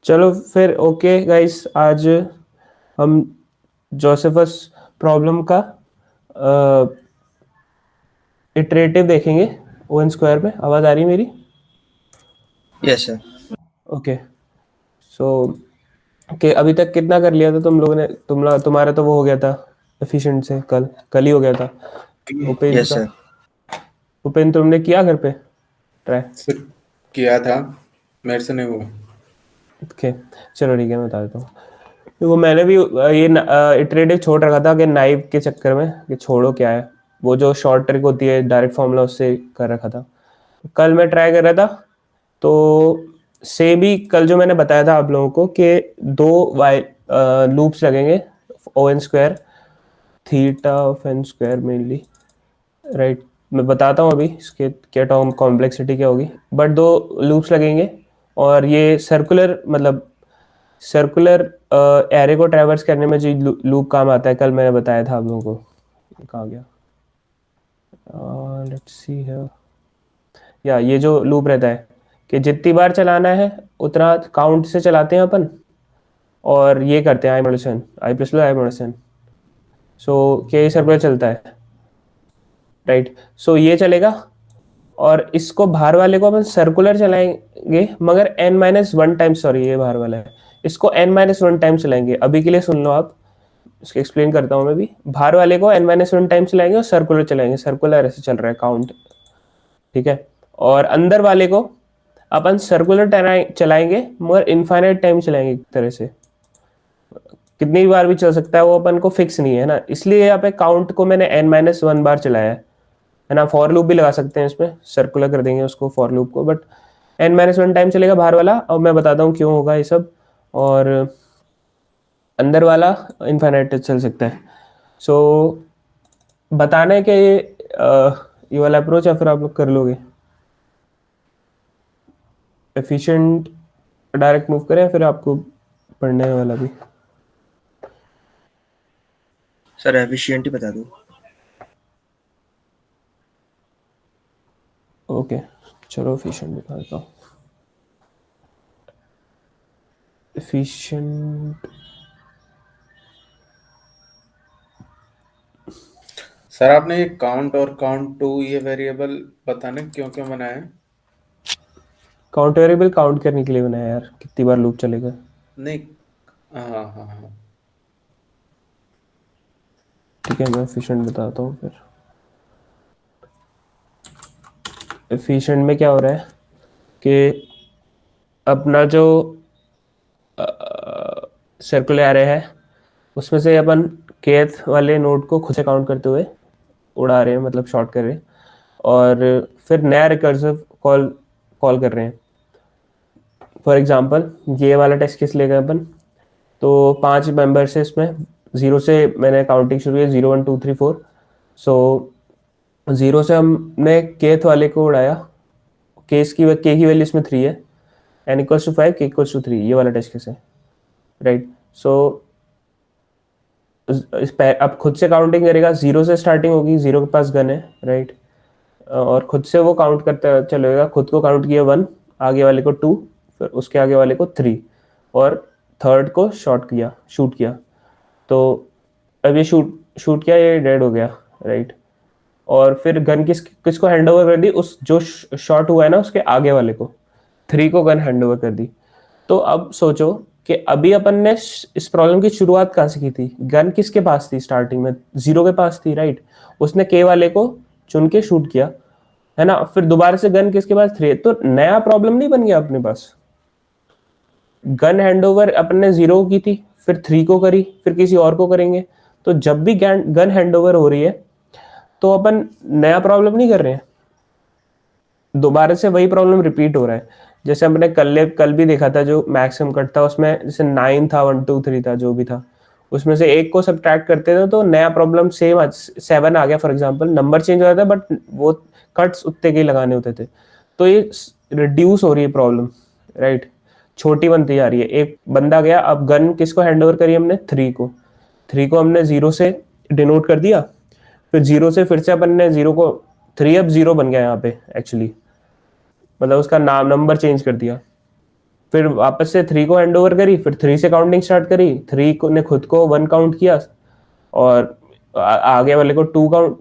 चलो फिर okay guys, आज हम जोसेफस प्रॉब्लम का इटरेटिव देखेंगे ओ एन स्क्वायर में। आवाज़ आ रही है मेरी? Yes sir. ओके। सो कि अभी तक कितना कर लिया था तुम लोगों ने? तुम्हारा तो वो हो गया था एफिशिएंट से, कल कल ही हो गया था उपेंद्र यस का। सर। उपेंद्र, तुमने किया घर पे ट्राई? सर किया था, मेरे से नहीं हुआ। ओके, चलो ठीक है, मैं बता देता हूँ। वो मैंने भी ये इटरेटिव छोड़ रखा था कि नाइव के चक्कर में कि छोड़ो क्या है, वो जो शॉर्ट ट्रिक होती है डायरेक्ट फॉर्मूला, उससे कर रखा था। कल मैं ट्राई कर रहा था तो सेम ही कल जो मैंने बताया था आप लोगों को कि दो वाई लूप्स लगेंगे O n square theta of n square mainly, right. मैं बताता हूँ अभी इसके क्या टर्म कॉम्प्लेक्सिटी क्या होगी, बट दो लूप्स लगेंगे और ये सर्कुलर मतलब सर्कुलर एरे को ट्रैवर्स करने में जो लूप काम आता है, कल मैंने बताया था आप लोगों को। कहाँ गया? लेट्स सी है, या ये जो लूप रहता है कि जितनी बार चलाना है उतना काउंट से चलाते हैं अपन, और ये करते हैं आई मॉड्यूलेशन, आई प्लस आई मॉड्यूलेशन। सो क्या ये सर्कुलर चलता है, राइट। सो ये चलेगा और इसको बाहर वाले को अपन सर्कुलर चलाएंगे, मगर n minus one time, sorry ये बाहर वाला है, इसको n माइनस वन टाइम चलाएंगे। अभी के लिए सुन लो आप, इसको एक्सप्लेन करता हूँ मैं भी। बाहर वाले को n माइनस वन टाइम चलाएंगे और सर्कुलर चलाएंगे, सर्कुलर ऐसे चल रहा है काउंट, ठीक है। और अंदर वाले को अपन सर्कुलर चलाएंगे मगर इनफाइनाइट टाइम चलाएंगे एक तरह से, कितनी बार भी चल सकता है, वो अपन को फिक्स नहीं है ना। इसलिए यहाँ पे काउंट को मैंने n माइनस वन बार चलाया है ना। फॉर लूप भी लगा सकते हैं इसमें, सर्कुलर कर देंगे उसको फॉर लूप को, but n minus one time चलेगा बाहर वाला। और मैं बताता हूँ क्यों होगा ये सब, और अंदर वाला इनफाइनाइट चल सकता है। सो बताना है कि ये वाला अप्रोच, या फिर आप लोग कर लोगे एफिशिएंट डायरेक्ट मूव करें, या फिर आपको पढ़ने वाला भी? सर एफिशिएंट ही बता दो। ओके, चलो एफिशिएंट बता देता हूँ। एफिशिएंट सर आपने ये काउंट और काउंट टू ये वेरिएबल बताने क्यों क्यों बनाया है? काउंट वेरिएबल काउंट करने के लिए बनाया यार, कितनी बार लूप चलेगा। नहीं। हाँ हाँ हाँ। ठीक है, मैं एफिशिएंट बताता हूँ फिर। एफिशिएंट में क्या हो रहा है कि अपना जो सर्कुलर एरे है उसमें से अपन kth वाले नोड को खुद से काउंट करते हुए उड़ा रहे हैं, मतलब शॉर्ट कर रहे हैं, और फिर नया रिकर्सिव कॉल कॉल कर रहे हैं। फॉर एग्जांपल ये वाला टेस्ट केस लेगा अपन, तो 5 मेंबर्स है इसमें, जीरो से मैंने काउंटिंग शुरू की, 0 1 2 3 4। सो जीरो से हमने kth वाले को उड़ाया, केस की के की वैल्यू इसमें 3 है, n equals to 5 k equals to 3, ये वाला टेस्ट केस है, राइट। सो अब खुद से काउंटिंग करेगा, जीरो से स्टार्टिंग होगी, जीरो के पास गन है, राइट। और खुद से वो काउंट करता चलेगा, खुद को काउंट किया 1, आगे वाले को 2, फिर उसके आगे वाले को 3, और थर्ड को शूट किया। तो अब ये शूट शूट किया, ये डेड हो गया, राइट। और फिर गन किसको हैंड ओवर कर दी? उस जो शॉट हुआ है ना उसके आगे वाले को, 3 को गन हैंड ओवर कर दी। तो अब सोचो कि अभी अपन ने इस प्रॉब्लम की शुरुआत कहाँ से की थी? गन किसके पास थी स्टार्टिंग में? जीरो के पास थी, राइट। उसने के वाले को चुन के शूट किया, है ना। फिर दोबारा से गन किसके पास? 3 है, तो नया प्रॉब्लम नहीं बन गया अपने पास। गन हैंडओवर अपन ने 0 की थी, फिर 3 को करी, फिर किसी और को करेंगे। तो जब भी गन हैंडओवर हो रही है तो अपन नया प्रॉब्लम नहीं कर रहे हैं, दोबारा से वही प्रॉब्लम रिपीट हो रहा है। जैसे हमने कल भी देखा था, जो मैक्सिमम कट था उसमें जैसे 9 था, 1 2 3 था, जो भी था उसमें से एक को सब्ट्रैक्ट करते थे तो नया प्रॉब्लम सेम 7 आ गया। फॉर एग्जांपल नंबर चेंज हो जाता है बट वो कट्स उतने के ही लगाने होते थे। तो ये रिड्यूस हो रही है प्रॉब्लम, राइट, छोटी बनती जा रही है। एक बंदा गया, अब गन किसको हैंड ओवर करी हमने? 3 को हमने 0 से डिनोट कर दिया, फिर 0 से फिर से अपन ने 0 को 3, अब 0 बन गया यहाँ पे एक्चुअली, मतलब उसका नाम नंबर चेंज कर दिया। फिर वापस से 3 को हैंड ओवर करी, फिर 3 से काउंटिंग स्टार्ट करी, 3 ने खुद को 1 काउंट किया और आगे वाले को 2 काउंट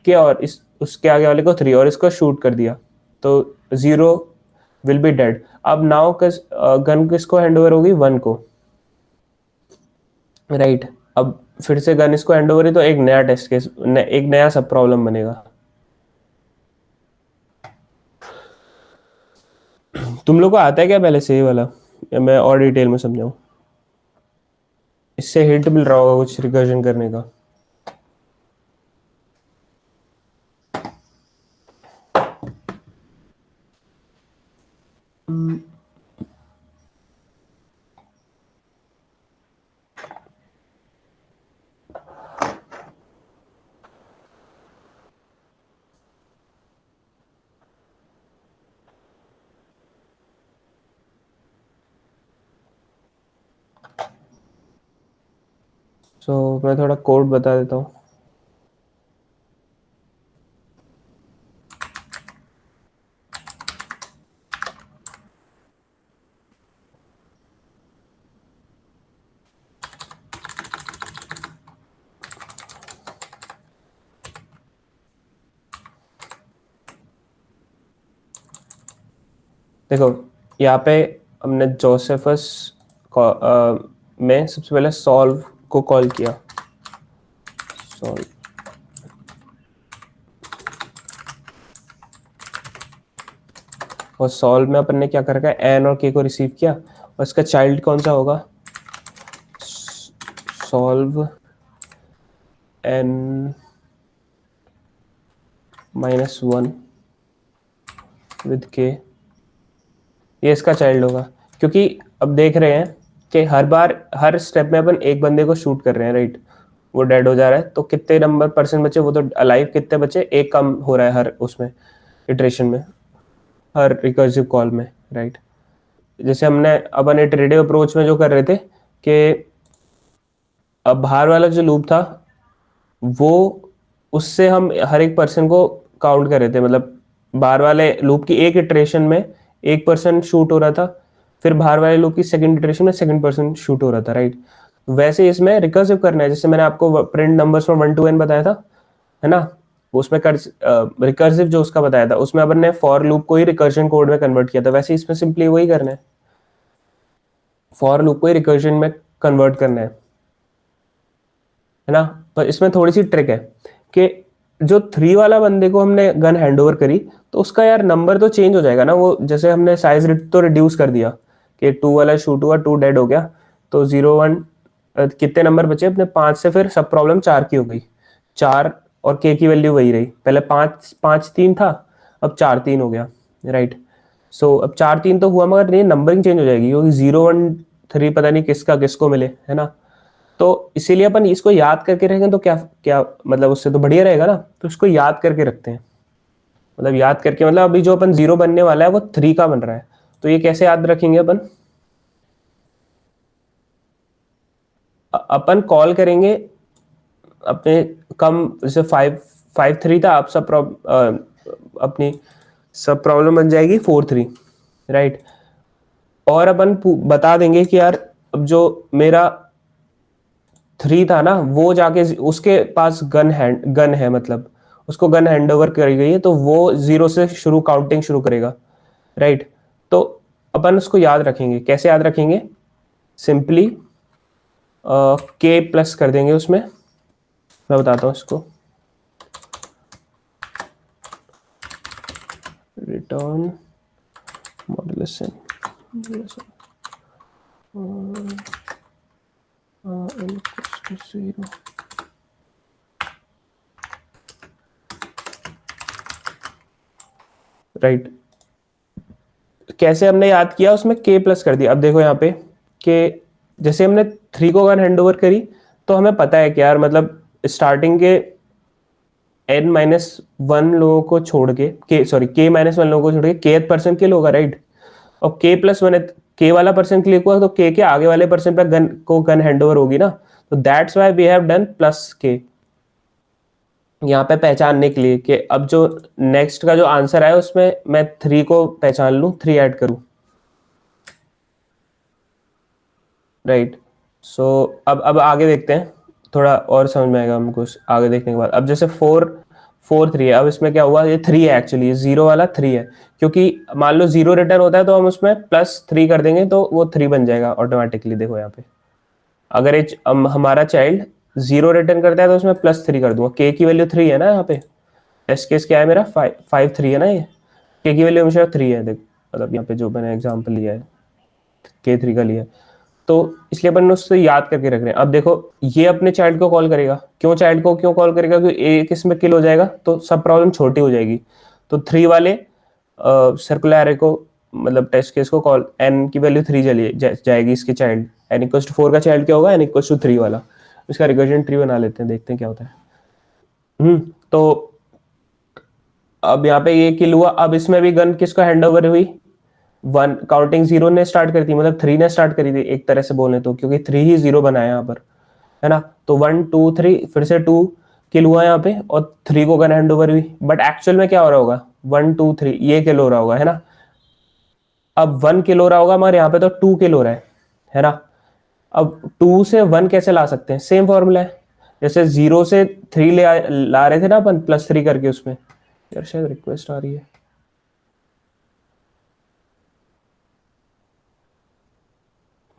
किया और इस उसके आगे वाले को 3 और इसको शूट कर दिया, तो 0 विल बी डेड। अब नाउ गन किसको हैंड ओवर होगी? 1 को, राइट। अब फिर से गन इसको हैंड ओवर है तो एक नया टेस्ट केस, एक नया सब प्रॉब्लम बनेगा। तुम लोग को आता है क्या पहले से ये वाला, या मैं और डिटेल में समझाऊं? इससे हिंट मिल रहा होगा कुछ रिकर्जन करने का। मैं थोड़ा कोड बता देता हूँ। देखो यहाँ पे हमने जोसेफस में सबसे पहले सॉल्व को कॉल किया, सॉल्व, और सॉल्व में अपन ने क्या कर रखा है? एन और के को रिसीव किया और इसका चाइल्ड कौन सा होगा? सॉल्व एन -1 विद के, ये इसका चाइल्ड होगा। क्योंकि अब देख रहे हैं कि हर बार हर स्टेप में अपन एक बंदे को शूट कर रहे हैं, राइट? वो डेड हो जा रहा है, तो कितने नंबर % बचे? वो तो अलाइव कितने बचे? एक कम हो रहा है हर उसमें इटरेशन में, हर रिकर्सिव कॉल में, राइट? जैसे हमने अपन इटरेटिव अप्रोच में जो कर रहे थे कि अब बाहर वाला जो लूप था वो, उससे हम हर एक पर्सन को काउंट कर रहे थे, मतलब बाहर वाले लूप की एक इटरेशन में 1% शूट हो रहा था, फिर बाहर वाले लूप की सेकंड इटरेशन में 2% शूट हो रहा था, राइट? वैसे इसमें रिकर्सिव करना है, जैसे मैंने आपको प्रिंट नंबर्स में 1 to n बताया था, है ना? उसमें रिकर्सिव जो उसका बताया था, उसमें अपन ने फॉर लूप को ही रिकर्जन कोड में कन्वर्ट किया था। वैसे इसमें सिंपली वही करना है, फॉर लूप को ही रिकर्जन में कन्वर्ट करना है ना? पर इसमें थोड़ी सी ट्रिक है कि जो 3 वाला बंदे को हमने गन हैंड ओवर करी तो उसका यार नंबर तो चेंज हो जाएगा ना। वो जैसे हमने साइज तो रिड्यूस कर दिया कि 2 वाला शूट हुआ, 2 डेड हो गया, तो 0 1 कितने नंबर बचे अपने? 5 से फिर सब प्रॉब्लम 4 की हो गई, 4 और के की वैल्यू वही रही। पहले 5 3 था, अब 4 3 हो गया, राइट? सो अब 4 3 तो हुआ, मगर ये नंबरिंग चेंज हो जाएगी क्योंकि 0 1 3 पता नहीं किसका किसको मिले, है ना? तो इसीलिए अपन इसको याद करके रहेंगे तो क्या क्या मतलब उससे तो बढ़िया रहेगा ना। तो इसको याद करके रखते हैं, मतलब याद करके, मतलब अभी जो अपन 0 बनने वाला है वो 3 का बन रहा है, तो ये कैसे याद रखेंगे अपन? अपन कॉल करेंगे अपने कम, जैसे 5 3 था, आप सब अपनी सब प्रॉब्लम बन जाएगी 4 3, राइट? और अपन बता देंगे कि यार अब जो मेरा 3 था ना, वो जाके उसके पास गन है, मतलब उसको गन हैंड ओवर करी गई है, तो वो 0 से शुरू काउंटिंग शुरू करेगा, राइट? तो अपन उसको याद रखेंगे। कैसे याद रखेंगे? सिंपली के प्लस कर देंगे उसमें। मैं बताता हूँ इसको, return modulus n n=0, right? कैसे हमने याद किया? उसमें के प्लस कर दिया। अब देखो यहाँ पे कि जैसे हमने 3 को गन हैंड ओवर करी तो हमें पता है कि यार मतलब स्टार्टिंग के n-1 लोगों को छोड़ के k-1 लोगों को छोड़ के kth पर्सन किल होगा, राइट? और k+1 है, k वाला पर्सन क्लिक हुआ तो k के आगे वाले पर्सन पे गन हैंड ओवर होगी ना, तो that's why we have done +k यहाँ पे पहचानने के लिए कि अब जो नेक्स्ट का जो आंसर आया उसमें मैं 3 को पहचान लूं, 3 ऐड करूं। राइट। सो अब आगे देखते हैं, थोड़ा और समझ में आएगा हमको आगे देखने के बाद। अब जैसे 4 4 3 है, अब इसमें क्या हुआ, ये 3 है एक्चुअली, ये 0 वाला 3 है, क्योंकि मान लो 0 रिटर्न होता है तो हम उसमें +3 कर देंगे तो वो 3 बन जाएगा ऑटोमेटिकली। देखो यहाँ पे अगर हमारा चाइल्ड 0 रिटर्न करता है तो उसमें +3 कर दूंगा। के की वैल्यू 3 है ना, यहाँ पे टेस्ट केस क्या है मेरा, 5 5 3 है ना, ये के की वैल्यू हमेशा 3 है। देख मतलब यहाँ पे जो मैंने एग्जाम्पल लिया है K3 का लिया है, तो इसलिए अपन उससे याद करके रख रहे हैं। अब देखो ये अपने चाइल्ड को कॉल करेगा, चाइल्ड को क्यों कॉल करेगा, क्योंकि एक इसमें किल हो जाएगा तो सब प्रॉब्लम छोटी हो जाएगी। तो 3 वाले सर्कुलर एरे को, मतलब टेस्ट केस को कॉल, n की वैल्यू 3 जाएगी इसके चाइल्ड, n इक्वल टू 4 का चाइल्ड क्या होगा, n इक्वल टू 3 वाला। इसका रिकर्जन ट्री बना लेते हैं, देखते हैं क्या होता है। तो अब यहाँ पे ये किल हुआ, अब इसमें भी गन किसको हैंड ओवर हुई, 1 काउंटिंग 0 ने स्टार्ट करी थी, मतलब 3 ने स्टार्ट करी थी एक तरह से बोले तो, क्योंकि 3 ही 0 बनाया यहाँ पर, है ना। तो 1 2 3 फिर से 2 किल हुआ यहाँ पे और 3 को गन हैंड ओवर हुई। बट एक्चुअल में क्या हो रहा होगा, 1 2 3 ये किल हो रहा होगा, है ना। अब 1 किल हो रहा होगा मगर यहाँ पे तो 2 किल हो रहा है ना। अब 2 से 1 कैसे ला सकते हैं, सेम फॉर्मूला है, जैसे 0 से 3 ला रहे थे ना अपन +3 करके उसमें। यार शायद रिक्वेस्ट आ रही है,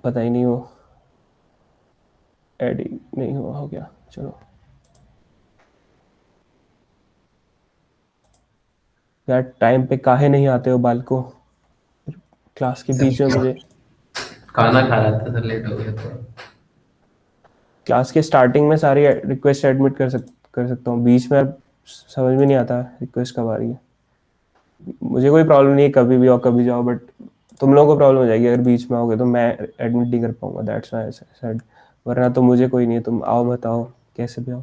पता ही नहीं, वो ऐड ही नहीं हुआ, हो गया चलो। यार टाइम पे काहे नहीं आते हो बालको, क्लास के बीच में मुझे, खाना खा रहा था तो लेट हो गया तो। क्लास के स्टार्टिंग में सारी रिक्वेस्ट एडमिट कर सकता हूँ, बीच में समझ में नहीं आता रिक्वेस्ट कब आ रही है। मुझे कोई प्रॉब्लम नहीं है, कभी भी आओ कभी जाओ, बट तुम लोगों को प्रॉब्लम हो जाएगी अगर बीच में आओगे तो, मैं एडमिट नहीं कर पाऊंगा, दैट्स व्हाई आई सेड। वरना तो मुझे कोई नहीं है, तुम आओ मत आओ कैसे भी आओ,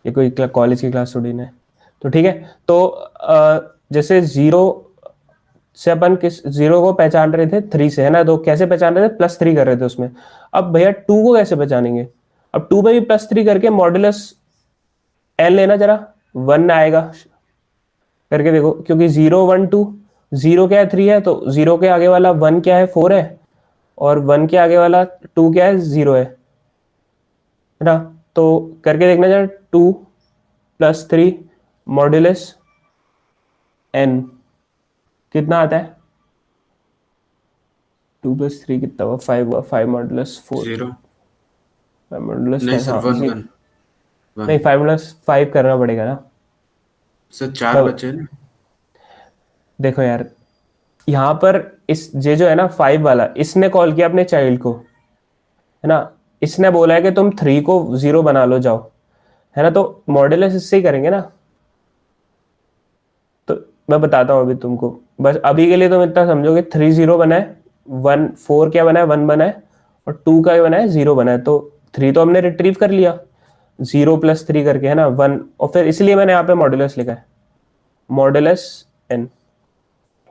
ये कोई कॉलेज की क्लास थोड़ी ना है। तो ठीक है, तो जैसे 0 से अपन किस 0 को पहचान रहे थे 3 से, है ना, तो कैसे पहचान रहे थे, +3 कर रहे थे उसमें। अब भैया 2 को कैसे पहचानेंगे, अब 2 में भी +3 करके मॉड्यूलस n लेना जरा, 1 आएगा करके देखो, क्योंकि 0 1 2, 0 क्या है 3 है, तो 0 के आगे वाला 1 क्या है 4 है, और 1 के आगे वाला 2 क्या है 0 है ना। तो करके देखना जरा, 2 + 3 मॉड्यूलस n कितना आता है, 2 + 3 कितना हुआ, 5 हुआ, 5 मॉड्यूलस 4, 0 5 मॉड्यूलस नहीं 5, सर, हाँ 1 इसी, 1 नहीं 5 मॉड्यूलस 5 करना पड़ेगा ना। सर 4 तो बचे ना। देखो यार यहाँ पर इस ये जो है ना 5 वाला, इसने कॉल किया अपने चाइल्ड को, है ना, इसने बोला है कि तुम 3 को 0 बना लो जाओ, है ना, तो मॉड्यूलस इससे ही करेंगे ना। तो मैं बताता हूँ अभी तुमको, बस अभी के लिए तुम इतना समझोगे, 3 0 बना है, 1 4 क्या बना है 1 बना है, और 2 का बना है 0 बना है, तो 3 तो हमने रिट्रीव कर लिया 0 + 3 करके, है ना 1, और फिर इसलिए मैंने यहाँ पे मॉड्यूलस लिखा है, मॉड्यूलस n।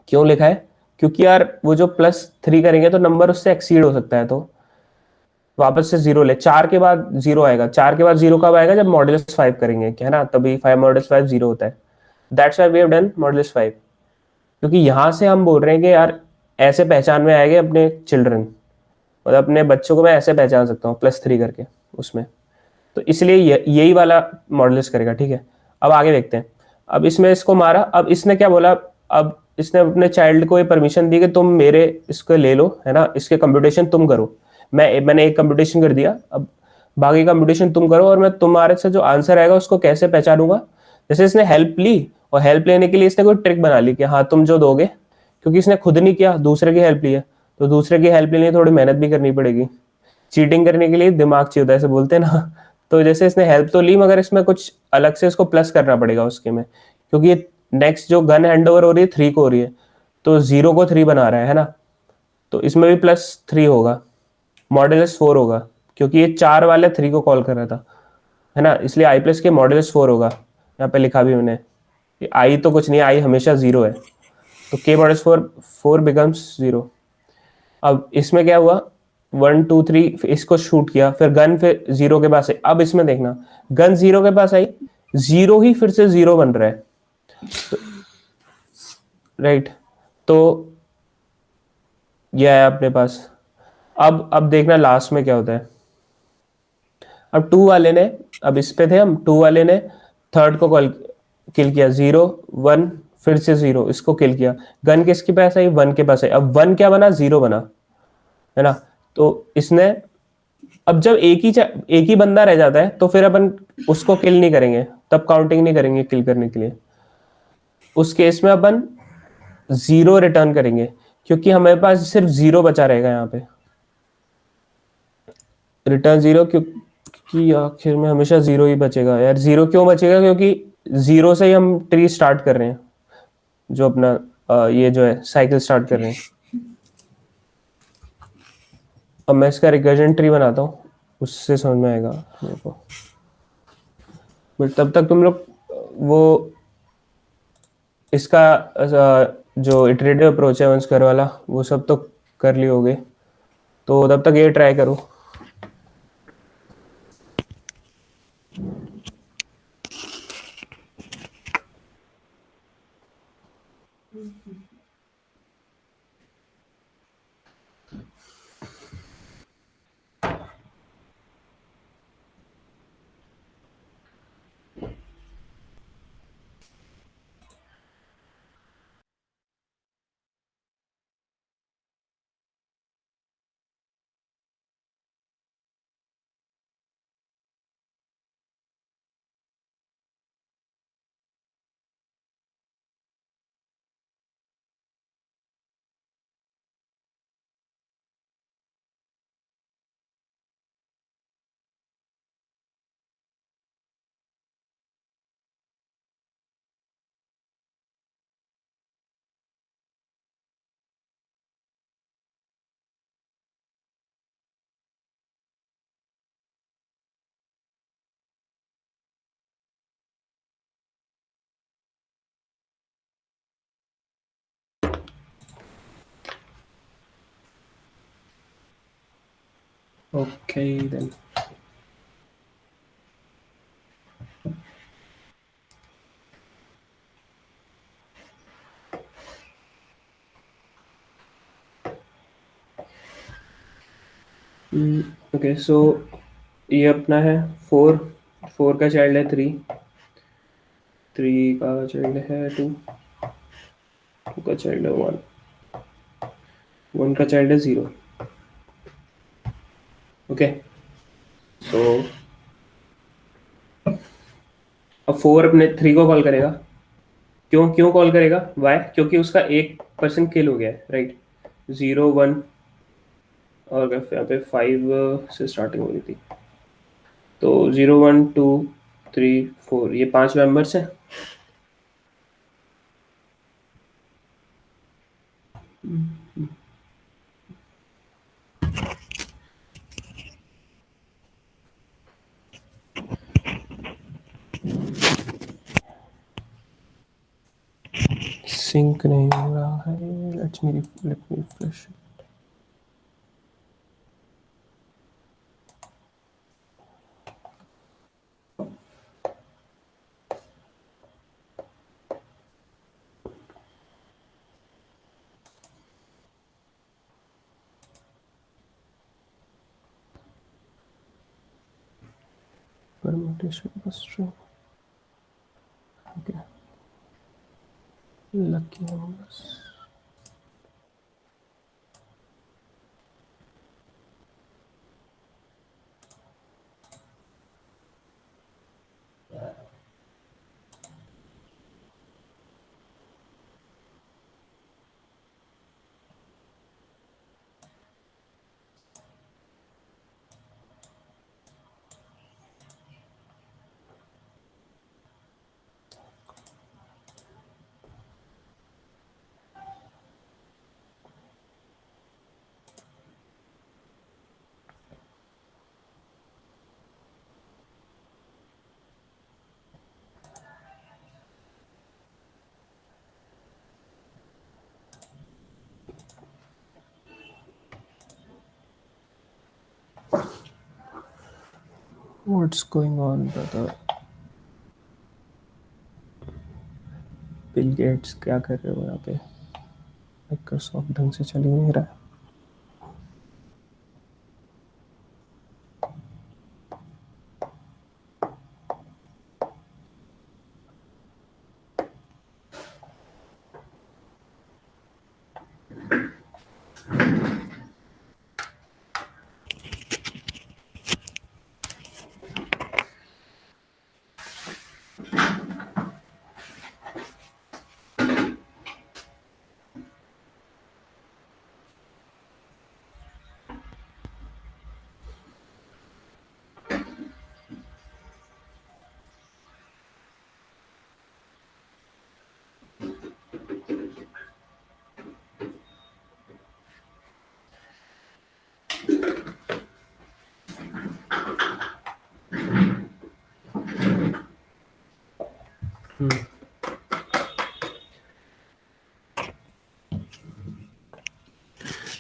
क्यों लिखा है, क्योंकि यार वो जो +3 करेंगे तो नंबर उससे एक्सीड हो सकता है, तो वापस से 0 ले, 4 के बाद 0 आएगा, 4 के बाद 0 कब आएगा, जब मॉड्यूलस 5 करेंगे, क्या है ना, तभी 5 मॉड्यूलस 5 0 होता है। That's why we have done modulus 5, क्योंकि यहाँ से हम बोल रहे हैं कि यार ऐसे पहचान में आएंगे अपने चिल्ड्रन, मतलब अपने बच्चों को मैं ऐसे पहचान सकता हूँ +3 करके उसमें, तो इसलिए यही वाला मॉड्यूलस करेगा। ठीक है, अब आगे देखते हैं। अब इसमें इसको मारा, अब इसने क्या बोला, अब इसने अपने चाइल्ड को ये परमिशन दी कि तुम मेरे इसको ले लो, है ना, इसके कंप्यूटेशन तुम करो, मैंने एक कंप्यूटेशन कर दिया, अब बाकी कंप्यूटेशन तुम करो, और मैं तुम्हारे से जो आंसर आएगा उसको कैसे पहचानूंगा। जैसे इसने हेल्प ली, और हेल्प लेने के लिए इसने कोई ट्रिक बना ली कि हाँ तुम जो दोगे, क्योंकि इसने खुद नहीं किया, दूसरे की हेल्प ली है, तो दूसरे की हेल्प लेने थोड़ी मेहनत भी करनी पड़ेगी, चीटिंग करने के लिए दिमाग चाहिए होता है, ऐसे बोलते हैं ना। तो जैसे इसने हेल्प तो ली, मगर इसमें कुछ अलग से इसको प्लस करना पड़ेगा उसके में, क्योंकि नेक्स्ट जो गन हैंड ओवर हो रही है 3 को हो रही है, तो 0 को 3 बना रहा है ना, तो इसमें भी +3 होगा, मॉड्यूलस 4 होगा, क्योंकि ये 4 वाले 3 को कॉल कर रहा था, है ना, इसलिए i प्लस के मॉड्यूलस 4 होगा, यहाँ पे लिखा भी मैंने, i तो कुछ नहीं है, i हमेशा 0 है, तो k मॉड्यूलस 4 बिकम्स 0। अब इसमें क्या हुआ, 1 2 3 इसको शूट किया, फिर गन फिर 0 के पास आई, अब इसमें देखना गन 0 के पास आई, 0 ही फिर से 0 बन रहा है, राइट। तो यह है अपने पास, अब देखना लास्ट में क्या होता है। अब 2 वाले ने, अब इस पे थे हम, 2 वाले ने थर्ड को कॉल किल किया, 0 1, फिर से 0, इसको किल किया। गन किसके पास आई? 1 के पास आई। अब 1 क्या बना? 0 बना, है ना। तो इसने, अब जब एक ही बंदा रह जाता है तो फिर अपन उसको किल नहीं करेंगे, तब काउंटिंग नहीं करेंगे किल करने के लिए। उस केस में अपन 0 रिटर्न करेंगे, क्योंकि हमारे पास सिर्फ 0 बचा रहेगा यहाँ पे। रिटर्न 0, क्योंकि आखिर में हमेशा 0 ही बचेगा यार। 0 क्यों बचेगा? क्योंकि 0 से ही हम ट्री स्टार्ट कर रहे हैं, जो अपना ये जो है साइकिल स्टार्ट कर रहे हैं। अब मैं इसका रिकर्जन ट्री बनाता हूँ, उससे समझ में आएगा मेरे को। बट तब तक तुम लोग वो इसका जो इटरेटिव अप्रोच है वन स्क्वायर वाला, वो सब तो कर लिए होगे, तो तब तक ये ट्राई करो। ओके देन, ओके सो ये अपना है 4, 4 का चाइल्ड है 3, 3 का चाइल्ड है 2, 2 का चाइल्ड है 1, 1 का चाइल्ड है 0। ओके, सो अब 4 अपने 3 को कॉल करेगा। क्यों क्यों कॉल करेगा? वाई? क्योंकि उसका 1% किल हो गया है, राइट। 0 1, और यहाँ पे 5 से स्टार्टिंग हो रही थी, तो 0 1 2 3 4, ये 5 मेंबर्स हैं। सिंक नहीं हो रहा है, let me refresh. permutation of string. Okay, lucky numbers. What's going on, brother? Bill Gates क्या कर रहे हो यहाँ पे? माइक्रोसॉफ्ट ढंग से चल ही नहीं रहा है।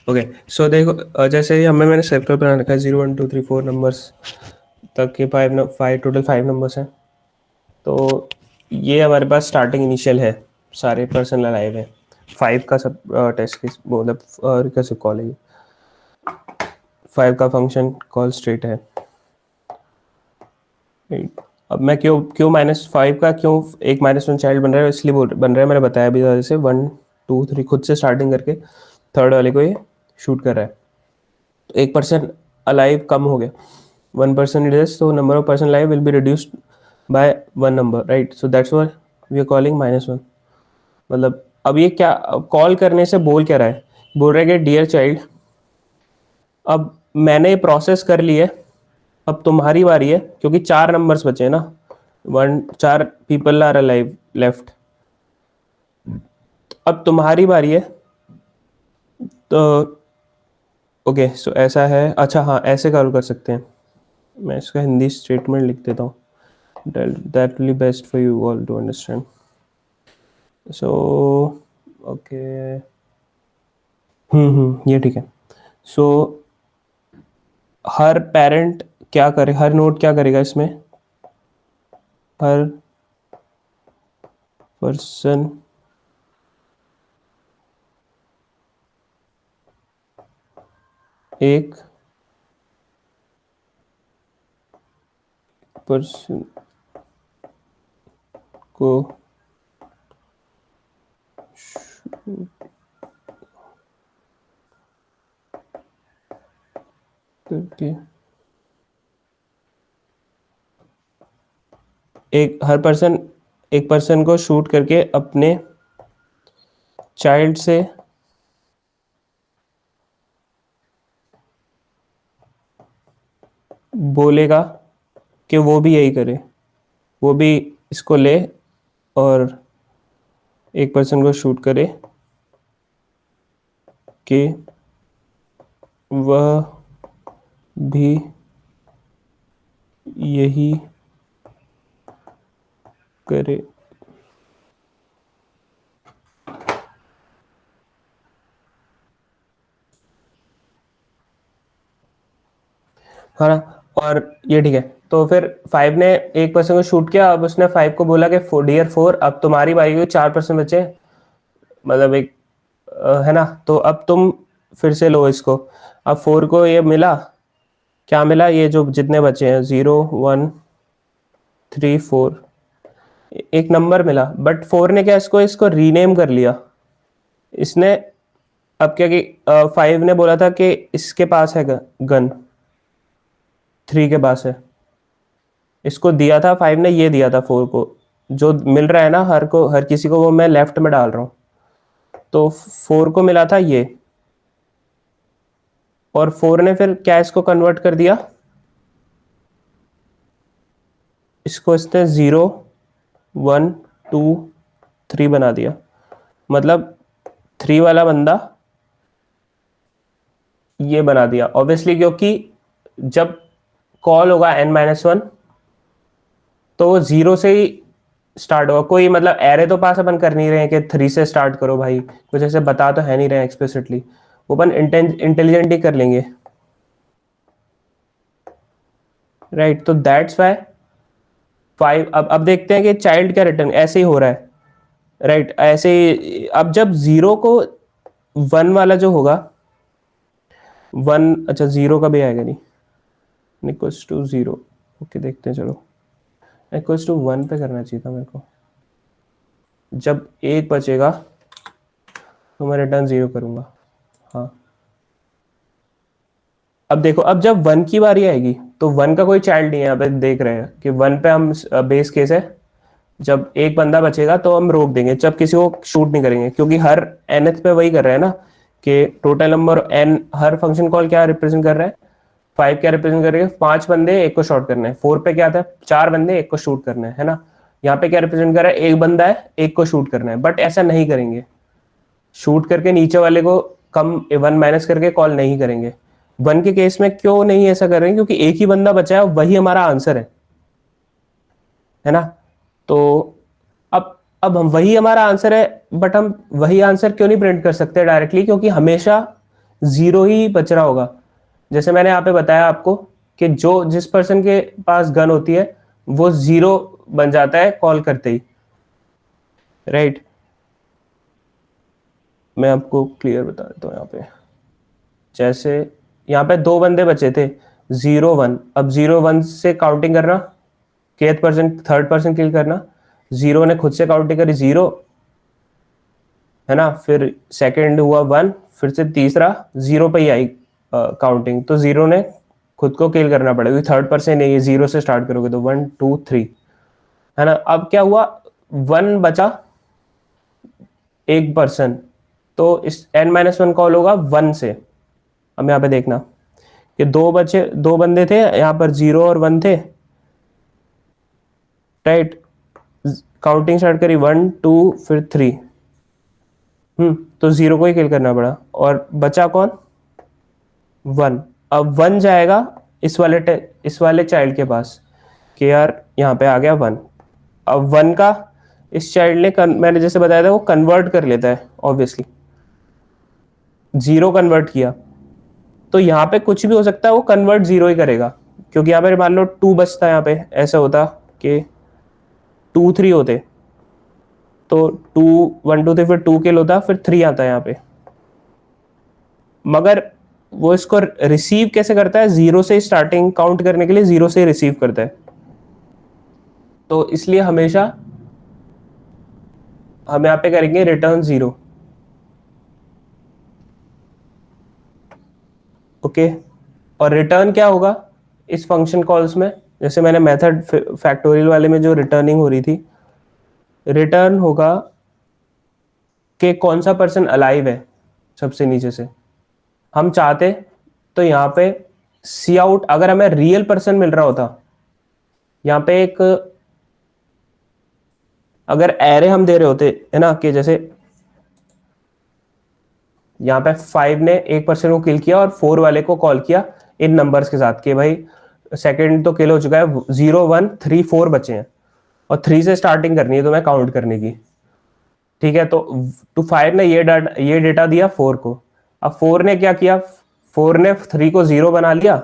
ओके सो देखो जैसे ही मैंने सर्कल बना रखा है 0 1 2 3 4 नंबर्स तक के 5 टोटल 5 नंबर्स हैं, तो ये हमारे पास स्टार्टिंग इनिशियल है, सारे पर्सन अलाइव है, 5 का सब टेस्ट केस मतलब कैसे कॉल है, 5 का फंक्शन कॉल स्ट्रेट है। अब मैं क्यों -5 का क्यों एक -1 चाइल्ड बन रहा है, इसलिए बन रहा है, मैंने बताया अभी जैसे 1 2 3 खुद से स्टार्टिंग करके थर्ड वाले को ये शूट कर रहा है, तो एक पर्सन अलाइव कम हो गया, 1 person is, so number of person alive will be reduced by 1 number, right? So that's what we are calling -1। मतलब अब ये क्या कॉल करने से बोल क्या रहा है, बोल रहा है कि डियर चाइल्ड, अब मैंने ये प्रोसेस कर ली है, अब तुम्हारी बारी है, क्योंकि 4 नंबर्स बचे हैं ना, 4 पीपल आर अलाइव लेफ्ट, अब तुम्हारी बारी है, तो ओके सो ऐसा है, अच्छा हाँ ऐसे कॉल कर सकते हैं, मैं इसका हिंदी स्टेटमेंट लिख देता हूँ, that will be best for you all to understand, so okay ये ठीक है। so हर पेरेंट क्या करे, हर नोड क्या करेगा इसमें, हर पर्सन एक पर्सन को करके एक पर्सन को शूट करके अपने चाइल्ड से बोलेगा कि वो भी यही करे, वो भी इसको ले और एक पर्सन को शूट करे कि वह भी यही करे। हाँ ना, और ये ठीक है, तो फिर 5 ने एक पर्सन को शूट किया, अब उसने 5 को बोला कि डियर 4 अब तुम्हारी बारी हुई, 4 पर्सन बचे, मतलब एक है ना, तो अब तुम फिर से लो इसको, अब 4 को ये मिला, क्या मिला, ये जो जितने बचे हैं 0 1 3 4 एक नंबर मिला, बट 4 ने क्या इसको रीनेम कर लिया, इसने अब क्या कि 5 ने बोला था कि इसके पास है गन, 3 के पास है, इसको दिया था 5 ने, ये दिया था 4 को, जो मिल रहा है ना हर किसी को, वो मैं लेफ्ट में डाल रहा हूँ, तो 4 को मिला था ये, और 4 ने फिर क्या इसको कन्वर्ट कर दिया, इसको इसने 0 1 2 3 बना दिया, मतलब 3 वाला बंदा ये बना दिया, ऑब्वियसली क्योंकि जब कॉल होगा n-1 तो वो 0 से ही स्टार्ट होगा, कोई मतलब एरे तो पास अपन कर नहीं रहे हैं कि 3 से स्टार्ट करो भाई, कुछ ऐसे बता तो है नहीं रहे एक्सप्लिसिटली, वो अपन इंटेलिजेंटली कर लेंगे, राइट, तो दैट्स वाई 5, अब देखते हैं कि चाइल्ड क्या रिटर्न, ऐसे ही हो रहा है, राइट, ऐसे ही, अब जब 0 को 1 वाला जो होगा 1, अच्छा 0 का भी आएगा नहीं, इक्वल्स टू 0, ओके देखते हैं, चलो इक्वल्स टू 1 पे करना चाहिए था मेरे को, जब 1 बचेगा तो मैं रिटर्न 0 करूंगा, हाँ, अब देखो, अब जब 1 की बारी आएगी तो 1 का कोई चाइल्ड नहीं है, यहाँ पे देख रहे हैं कि 1 पे हम बेस केस है, जब एक बंदा बचेगा तो हम रोक देंगे, जब किसी को शूट नहीं करेंगे, क्योंकि हर nth पे वही कर रहे हैं ना कि टोटल नंबर n, हर फंक्शन कॉल क्या रिप्रेजेंट कर रहा है, 5 क्या रिप्रेजेंट कर रहे हैं, 5 बंदे एक को शॉट करना है, 4 पे क्या था 4 बंदे एक को शूट करना है ना, यहाँ पे क्या रिप्रेजेंट कर रहा है, एक बंदा है एक को शूट करना है, बट ऐसा नहीं करेंगे, शूट करके नीचे वाले को कम 1 माइनस करके कॉल नहीं करेंगे। 1 के केस में क्यों नहीं ऐसा कर रहे हैं, क्योंकि एक ही बंदा बचा है, वही हमारा आंसर है ना, तो अब अब हम वही हमारा आंसर है, बट हम वही आंसर क्यों नहीं प्रिंट कर सकते डायरेक्टली, क्योंकि हमेशा 0 ही बच रहा होगा। जैसे मैंने यहाँ पे बताया आपको कि जो जिस पर्सन के पास गन होती है वो 0 बन जाता है कॉल करते ही, राइट। मैं आपको क्लियर बता देता हूँ यहाँ पे। जैसे यहाँ पे 2 बंदे बचे थे 0 1, अब 0 1 से काउंटिंग करना, केथ पर्सन थर्ड पर्सन किल करना, 0 ने खुद से काउंटिंग करी 0, है ना, फिर सेकंड हुआ 1, फिर से तीसरा 0 पे ही आई काउंटिंग, तो 0 ने खुद को किल करना पड़ेगा, थर्ड पर्सन है ये, 0 से स्टार्ट करोगे तो 1 2 3, है ना। अब क्या हुआ, 1 बचा एक पर्सन, तो इस n-1 कॉल होगा 1 से। अब यहाँ पे देखना कि 2 बंदे थे यहाँ पर, 0 और 1 थे, राइट। काउंटिंग स्टार्ट करी 1 2 फिर 3, तो 0 को ही किल करना पड़ा, और बचा कौन, 1। अब 1 जाएगा इस वाले चाइल्ड के पास कि यार यहाँ पे आ गया 1। अब 1 का इस चाइल्ड ने मैंने जैसे बताया था वो कन्वर्ट कर लेता है ऑब्वियसली, 0 कन्वर्ट किया, तो यहाँ पे कुछ भी हो सकता है, वो कन्वर्ट 0 ही करेगा, क्योंकि यहाँ पे मान लो 2 बचता है, यहाँ पे ऐसा होता कि 2 3 होते, तो 2 1 2 3 फिर 2 किल होता, फिर 3 आता है यहाँ पे। मगर वो इसको रिसीव कैसे करता है, 0 से स्टार्टिंग काउंट करने के लिए 0 से रिसीव करता है, तो इसलिए हमेशा हम यहाँ पे करेंगे रिटर्न 0, ओके। और रिटर्न क्या होगा इस फंक्शन कॉल्स में, जैसे मैंने मेथड फैक्टोरियल वाले में जो रिटर्निंग हो रही थी, रिटर्न होगा कि कौन सा पर्सन अलाइव है सबसे नीचे से। हम चाहते तो यहाँ पे सी आउट, अगर हमें रियल पर्सन मिल रहा होता, यहाँ पे एक अगर एरे हम दे रहे होते, है ना, कि जैसे यहाँ पे 5 ने एक पर्सन को किल किया और 4 वाले को कॉल किया इन नंबर्स के साथ कि भाई सेकंड तो किल हो चुका है, 0 1 3 4 बचे हैं, और 3 से स्टार्टिंग करनी है तो मैं काउंट करने की, ठीक है। तो 5 ने ये डेटा दिया 4 को। अब 4 ने क्या किया, 4 ने 3 को 0 बना लिया,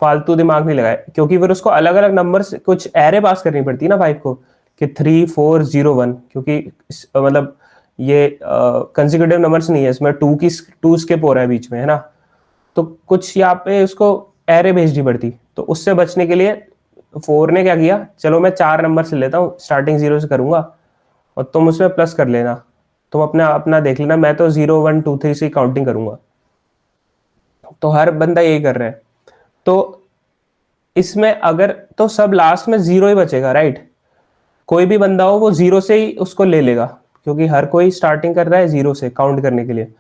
फालतू दिमाग नहीं लगाया, क्योंकि फिर उसको अलग अलग नंबर से कुछ एरे पास करनी पड़ती है ना 5 को, कि 3 4 0 1, क्योंकि मतलब ये कंसेक्यूटिव नंबर्स नहीं है, इसमें 2 स्किप हो रहा है बीच में, है ना, तो कुछ यहाँ पे उसको एरे भेजनी पड़ती। तो उससे बचने के लिए 4 ने क्या किया, चलो मैं 4 नंबर से लेता हूँ, स्टार्टिंग 0 से करूंगा और तुम उसमें प्लस कर लेना, तुम अपना अपना देख लेना, मैं तो 0 1 2 3 से काउंटिंग करूंगा। तो हर बंदा यही कर रहा है, तो इसमें अगर तो सब लास्ट में 0 ही बचेगा, राइट। कोई भी बंदा हो वो 0 से ही उसको ले लेगा, क्योंकि हर कोई स्टार्टिंग कर रहा है 0 से काउंट करने के लिए।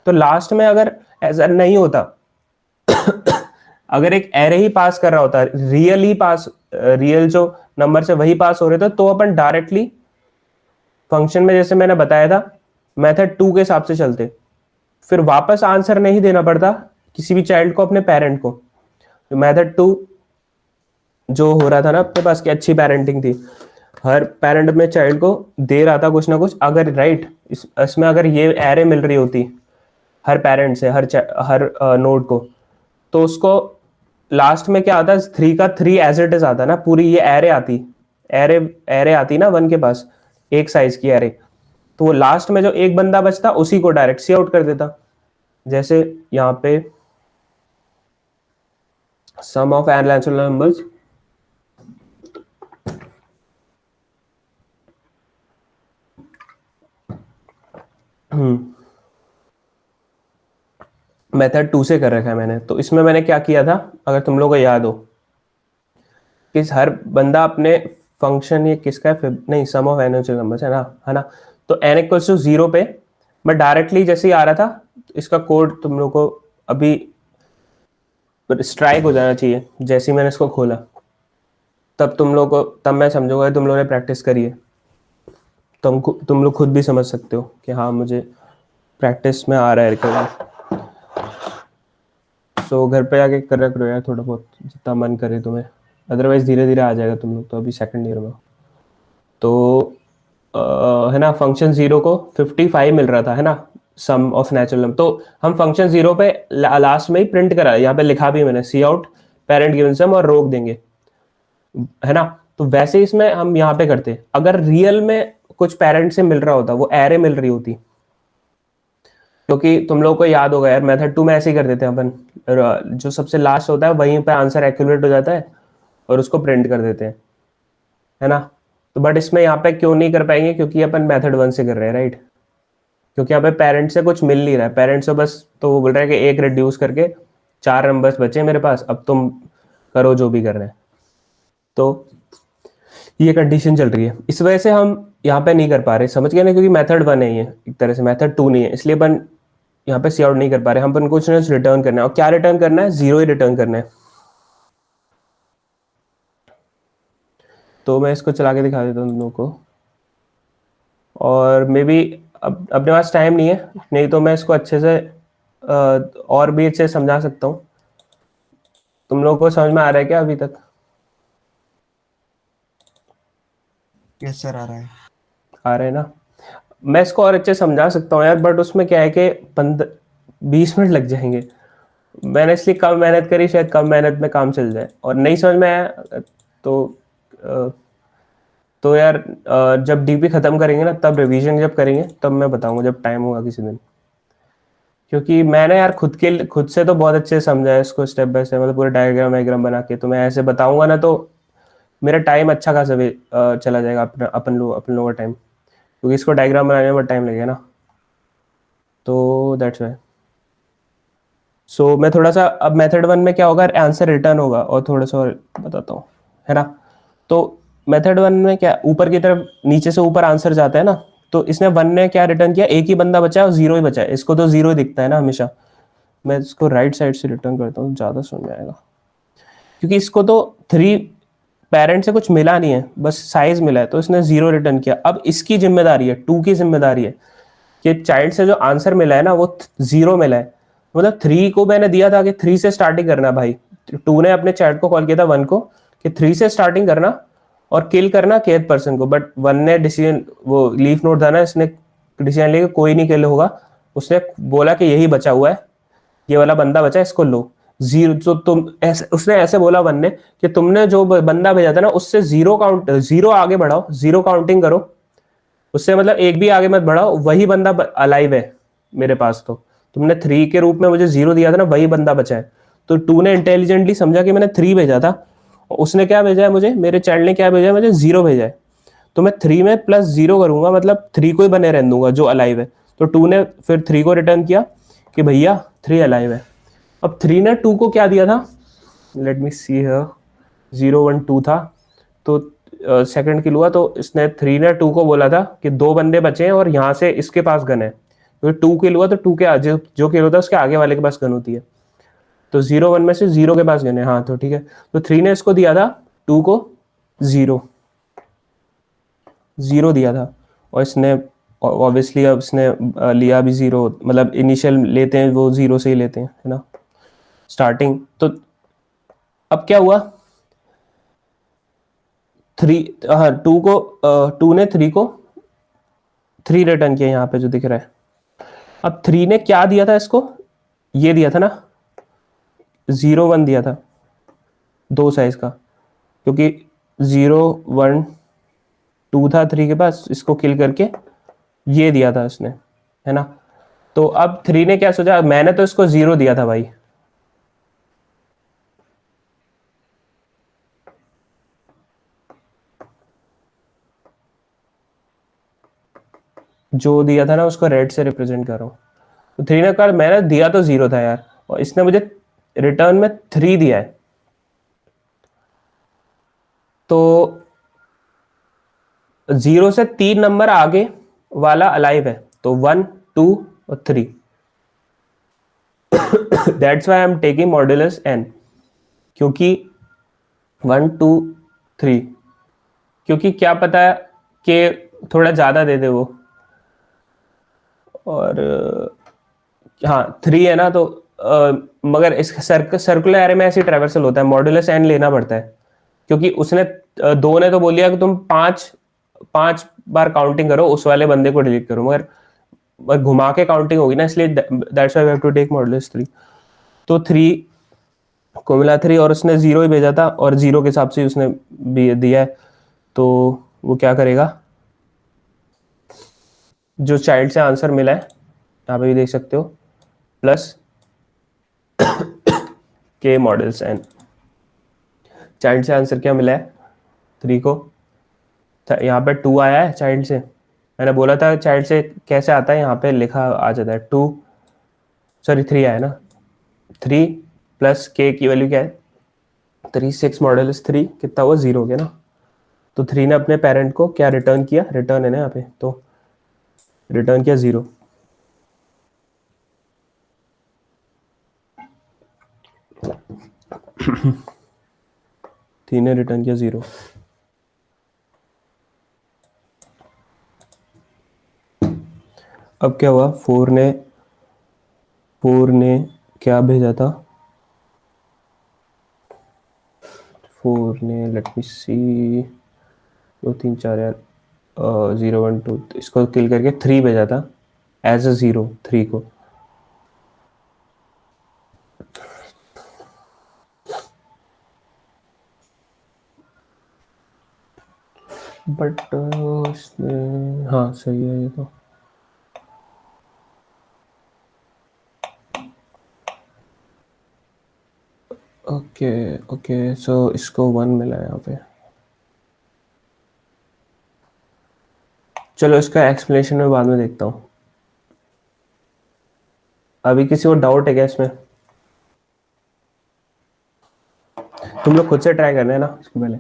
तो लास्ट में अगर ऐसा नहीं होता अगर एक एरे ही पास कर रहा होता, रियल जो नंबर से वही पास हो रहे थे, तो अपन डायरेक्टली फंक्शन में जैसे मैंने बताया था मेथड 2 के हिसाब से चलते, फिर वापस आंसर नहीं देना पड़ता किसी भी चाइल्ड को, अपने पेरेंट को। मेथड 2 जो हो रहा था ना अपने पास, की अच्छी पेरेंटिंग थी, हर पेरेंट अपने चाइल्ड को दे रहा था कुछ ना कुछ, अगर राइट इसमें अगर ये एरे मिल रही होती हर पेरेंट से हर नोड को, तो उसको लास्ट में क्या आता है, 3 का 3 एज इट इज आता ना, पूरी ये एरे आती ना 1 के पास, एक साइज की एरे, तो वो लास्ट में जो एक बंदा बचता उसी को डायरेक्ट सी आउट कर देता। जैसे यहाँ पे सम ऑफ नैचुरल नंबर्स, मेथड 2 से कर रखा है मैंने, तो इसमें मैंने क्या किया था, अगर तुम लोगों को याद हो, कि हर बंदा अपने फंक्शन, ये किसका है, नहीं सम ऑफ नैचुरल नंबर्स है ना, तो n इक्वल्स टू 0 पे मैं डायरेक्टली जैसे ही आ रहा था, इसका कोड तुम लोग को अभी स्ट्राइक हो जाना चाहिए, जैसे ही मैंने इसको खोला, तब मैं समझूंगा तुम लोगों ने प्रैक्टिस करी है, तुम लोग खुद भी समझ सकते हो कि हाँ मुझे प्रैक्टिस में आ रहा है रिकवर। सो घर पे आके कर रख लो यार थोड़ा बहुत, जितना मन करे तुम्हें, अदरवाइज धीरे धीरे आ जाएगा तुम लोग तो अभी सेकंड ईयर में। तो है ना, फंक्शन 0 को 55 मिल रहा था, है ना, सम ऑफ नेचुरल नंबर। तो हम फंक्शन 0 पे लास्ट में ही प्रिंट करा, यहाँ पे लिखा भी मैंने, सी आउट पेरेंट गिवन सम और रोक देंगे, है ना। तो वैसे इसमें हम यहाँ पे करते, अगर रियल में कुछ पेरेंट से मिल रहा होता, वो एरे मिल रही होती, क्योंकि तुम लोगों को याद होगा यार, मेथड 2 में ऐसे ही कर देते हैं अपन, जो सबसे लास्ट होता है वहीं पे आंसर एक्यूरेट हो जाता है और उसको प्रिंट कर देते हैं, है ना। तो बट इसमें यहाँ पे क्यों नहीं कर पाएंगे, क्योंकि अपन मेथड 1 से कर रहे हैं, राइट। क्योंकि यहाँ पे पेरेंट से कुछ मिल नहीं रहा है, पेरेंट से बस तो वो बोल रहा है कि एक रिड्यूस करके 4 नंबर्स बचे मेरे पास, अब तुम करो जो भी करना है। तो ये कंडीशन चल रही है, इस वजह से हम यहाँ पे नहीं कर पा रहे, समझ गए ना, क्योंकि मेथड 1 है ये एक तरह से, मेथड 2 नहीं है, इसलिए अपन यहाँ पे सी आउट नहीं कर पा रहे। हम अपन कुछ ना कुछ रिटर्न करना है, और क्या रिटर्न करना है, 0 ही रिटर्न करना है। तो मैं इसको चला के दिखा देता हूँ तुम लोगों को, और मे बी अब अपने पास टाइम नहीं है, नहीं तो मैं इसको अच्छे से और भी अच्छे से समझा सकता हूँ। तुम लोगों को समझ में आ रहा है क्या अभी तक? यस सर, आ रहा है। आ रहा है ना। मैं इसको और अच्छे से समझा सकता हूँ यार, बट उसमें क्या है कि 20 मिनट लग जाएंगे। मैंने इसलिए कम मेहनत करी, शायद कम मेहनत में काम चल जाए, और नहीं समझ में आया तो यार जब डीपी खत्म करेंगे ना, तब रिवीजन जब करेंगे तब मैं बताऊंगा, जब टाइम होगा किसी दिन। क्योंकि मैंने यार खुद से तो बहुत अच्छे से समझा है इसको, स्टेप बाय स्टेप, मतलब पूरे डायग्राम बना के। तो मैं ऐसे बताऊंगा ना, तो मेरा टाइम अच्छा खासा चला जाएगा, अपन लोगों का टाइम, क्योंकि इसको डायग्राम बनाने में टाइम लगेगा ना। तो दैट्स वाई। सो मैं थोड़ा सा, अब मेथड 1 में क्या होगा, आंसर रिटर्न होगा, और थोड़ा सा और बताता हूँ, है ना। तो मेथड 1 में क्या, ऊपर की तरफ नीचे से ऊपर आंसर जाता है ना, तो इसने 1 ने क्या रिटर्न किया, एक ही बंदा बचा है और 0 ही बचा है, इसको तो 0 ही दिखता है ना हमेशा। मैं इसको राइट साइड से रिटर्न करता हूँ, ज़्यादा समझ में आएगा, क्योंकि इसको तो 3 पेरेंट से कुछ मिला नहीं है, बस साइज मिला है, तो इसने 0 रिटर्न किया। अब इसकी जिम्मेदारी है, 2 की जिम्मेदारी है कि चाइल्ड से जो आंसर मिला है ना, वो 0 मिला है, मतलब 3 को मैंने दिया था कि 3 से स्टार्टिंग करना भाई, 2 ने अपने चाइल्ड को कॉल किया था 1 को कि 3 से स्टार्टिंग करना और किल करना kth पर्सन को, बट 1 ने डिसीजन, वो लीफ नोट था ना, इसने डिसीजन लिया कोई नहीं किल होगा, उसने बोला कि यही बचा हुआ है, ये वाला बंदा बचा है, इसको लो। 0 तो तुम ऐसे, उसने ऐसे बोला 1 ने कि तुमने जो बंदा भेजा था ना, उससे 0 आगे बढ़ाओ, 0 काउंटिंग करो, उससे मतलब एक भी आगे मत बढ़ाओ, वही बंदा अलाइव है मेरे पास। तो तुमने 3 के रूप में मुझे 0 दिया था ना, वही बंदा बचा है। तो 2 ने इंटेलिजेंटली समझा कि मैंने 3 भेजा था, और उसने क्या भेजा है मुझे, मेरे चाइल्ड ने क्या भेजा है मुझे, 0 भेजा है। तो मैं 3 में +0 करूंगा, मतलब 3 को ही बने रहने दूंगा जो अलाइव है। तो 2 ने फिर 3 को रिटर्न किया कि भैया 3 अलाइव है। अब 3 ने 2 को क्या दिया था, लेट मी सी हियर, 0 1 2 था, तो सेकंड किल हुआ, तो इसने 3 ने 2 को बोला था कि 2 बंदे बचे हैं और यहाँ से इसके पास गन है, तो 2 किल हुआ, तो 2 के जो किल होता है उसके आगे वाले के पास गन होती है। तो 0 1 में से 0 के पास गन है, हाँ तो ठीक है। तो 3 ने इसको दिया था 2 को 0 दिया था, और इसने ऑब्वियसली अब इसने लिया भी 0, मतलब इनिशियल लेते हैं वो 0 से ही लेते हैं, है ना, स्टार्टिंग। तो अब क्या हुआ, 2 ने 3 को 3 रिटर्न किया, यहाँ पे जो दिख रहा है। अब 3 ने क्या दिया था इसको, ये दिया था ना, 0 1 दिया था, 2 साइज का, क्योंकि 0 1 2 था 3 के पास, इसको किल करके ये दिया था इसने, है ना। तो अब 3 ने क्या सोचा, मैंने तो इसको 0 दिया था भाई, जो दिया था ना उसको रेड से रिप्रेजेंट कर रहा हूँ। तो 3 ने कहा मैंने दिया तो 0 था यार, और इसने मुझे रिटर्न में 3 दिया है। तो 0 से 3 नंबर आगे वाला अलाइव है, तो 1 2 और 3। That's why I am taking modulus n, क्योंकि 1 2 3, क्योंकि क्या पता है कि थोड़ा ज़्यादा दे दे वो, और हाँ 3 है ना, तो मगर इस सर्कुलर एरे में ऐसी ट्रैवर्सल होता है, मॉड्यूलस n लेना पड़ता है, क्योंकि उसने 2 ने तो बोल दिया कि तुम 5 5 बार काउंटिंग करो उस वाले बंदे को डिलीट करो, मगर घुमा के काउंटिंग होगी ना, इसलिए that's why we have to take modulus 3। तो 3 को मिला 3 और उसने 0 ही भेजा था और 0 के हिसाब से उसने भी दिया है, तो वो क्या करेगा, जो चाइल्ड से आंसर मिला है यहाँ पे भी देख सकते हो, प्लस के मॉडल्स एन। चाइल्ड से आंसर क्या मिला है 3 को, यहाँ पे 2 आया है चाइल्ड से, मैंने बोला था चाइल्ड से कैसे आता है, यहाँ पे लिखा आ जाता है 2, सॉरी 3 आया ना, 3 प्लस के की वैल्यू क्या है 3, 6 मॉडल इज 3, कितना हुआ 0 हो गया ना। तो 3 ने अपने पेरेंट को क्या रिटर्न किया, रिटर्न है ना यहाँ पे, तो रिटर्न किया 0। थ्री ने रिटर्न किया 0। अब क्या हुआ, 4 ने क्या भेजा था, 4 ने लेट मी सी 2 3 4 यार 0 1 2 इसको किल करके 3 भेजा था एज अ 0 3 को। बट हाँ सही है ये तो। ओके ओके सो इसको 1 मिला है यहाँ पे। चलो इसका एक्सप्लेनेशन मैं बाद में देखता हूँ, अभी किसी को डाउट है क्या इसमें? तुम लोग खुद से ट्राई करना है ना इसको पहले,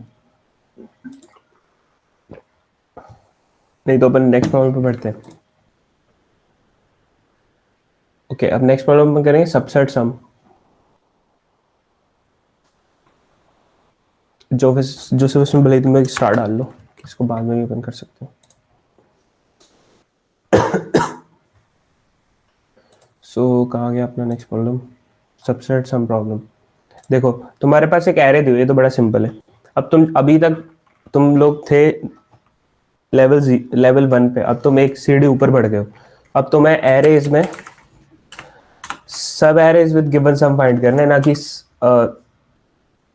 नहीं तो अपन नेक्स्ट प्रॉब्लम पे बढ़ते हैं। ओके अब नेक्स्ट प्रॉब्लम में करेंगे सबसेट सम, जो सिर्फ उसमें भले तुम लोग स्टार डाल लो, इसको बाद में भी अपन कर सकते हो। सो कहाँ गया अपना next problem, subset sum problem. देखो तुम्हारे पास एक एरे दी हुई है, तो बड़ा सिंपल है। अब तुम अभी तक तुम लोग थे लेवल 1 पे, अब तुम एक सीढ़ी ऊपर बढ़ गए हो। अब तुम्हें एरेज में सब arrays with given sum find करना है, ना कि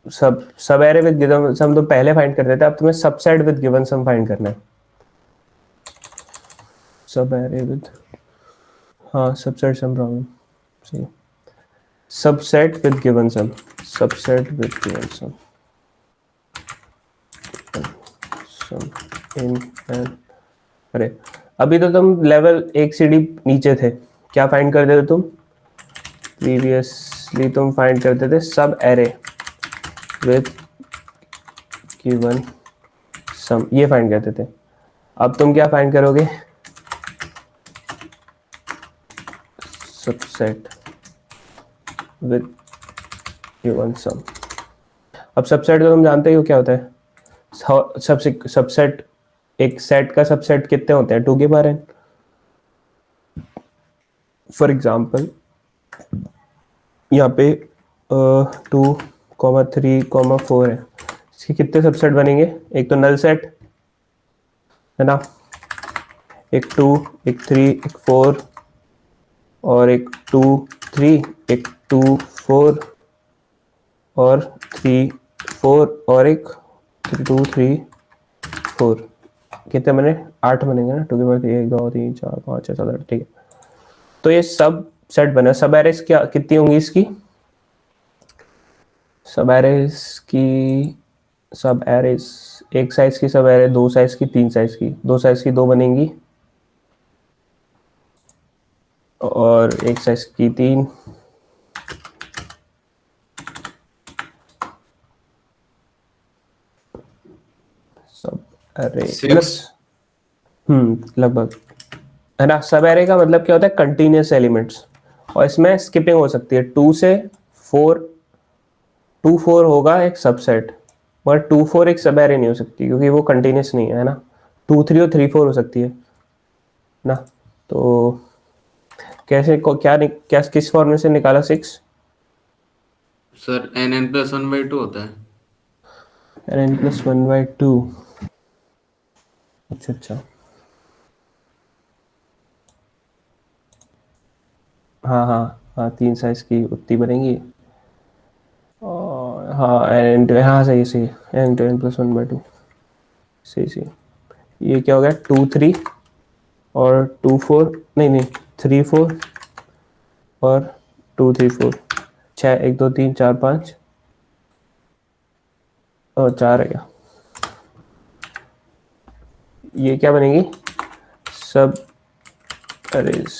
सब एरे विद गिवन सम तो पहले फाइंड कर रहे थे, अब तुम्हें subset with given sum find करना है। सब एरे विद, हाँ सबसेट सम प्रॉब्लम सही, subset with given sum, subset with given sum in n. अरे अभी तो तुम लेवल 1 सीढ़ी नीचे थे, क्या फाइंड करते थे तुम, प्रीवियसली तुम फाइंड करते थे सब एरे विद गिवन सम, ये फाइंड करते थे। अब तुम क्या फाइंड करोगे, सबसेट विद गिवन सम। अब सबसेट तो तुम जानते ही हो क्या होता है, सबसेट एक सेट का सबसेट कितने होते हैं 2 के बारे। फॉर एग्जांपल यहाँ पे 2 3 4 है, इसके कितने सबसेट बनेंगे, एक तो नल सेट है ना, एक 2 एक 3 एक 4 और एक 2 3 एक 2 4 और 3 4 और एक 2 3 4, कितने बने 8 बनेंगे ना, 2 के बाद 1 2 3 4 5 6 7 8, ठीक है। तो ये सब सेट बना, सब एरेस क्या कितनी होंगी इसकी, सब एरेस की, सब एरेस एक साइज की सब एरे, 2 साइज की, 3 साइज की, 2 साइज की 2 बनेंगी और एक साइज की 3, सब एरे 6 लगभग है ना। सब एरे का मतलब क्या होता है, कंटिन्यूस एलिमेंट्स, और इसमें स्किपिंग हो सकती है 2 से 4, 2 4 होगा एक सबसेट, मगर 2 4 एक सब एरे नहीं हो सकती क्योंकि वो कंटिन्यूस नहीं है ना, 2 3 और 3 4 हो सकती है ना। तो कैसे क्या किस फॉर्मूले से निकाला 6, सर n+1/2 होता है। n+1/2 अच्छा अच्छा, हाँ हाँ हाँ, 3 साइज की उतनी बनेगी। और हाँ एन हाँ सही सही, n to n plus one by two, सही सही। ये क्या हो गया, 2 3 और 2 4, नहीं नहीं, 3 4 और 2 3 4, 6 1 2 3 4 5 और 4 है क्या, ये क्या बनेगी, सब अरेज।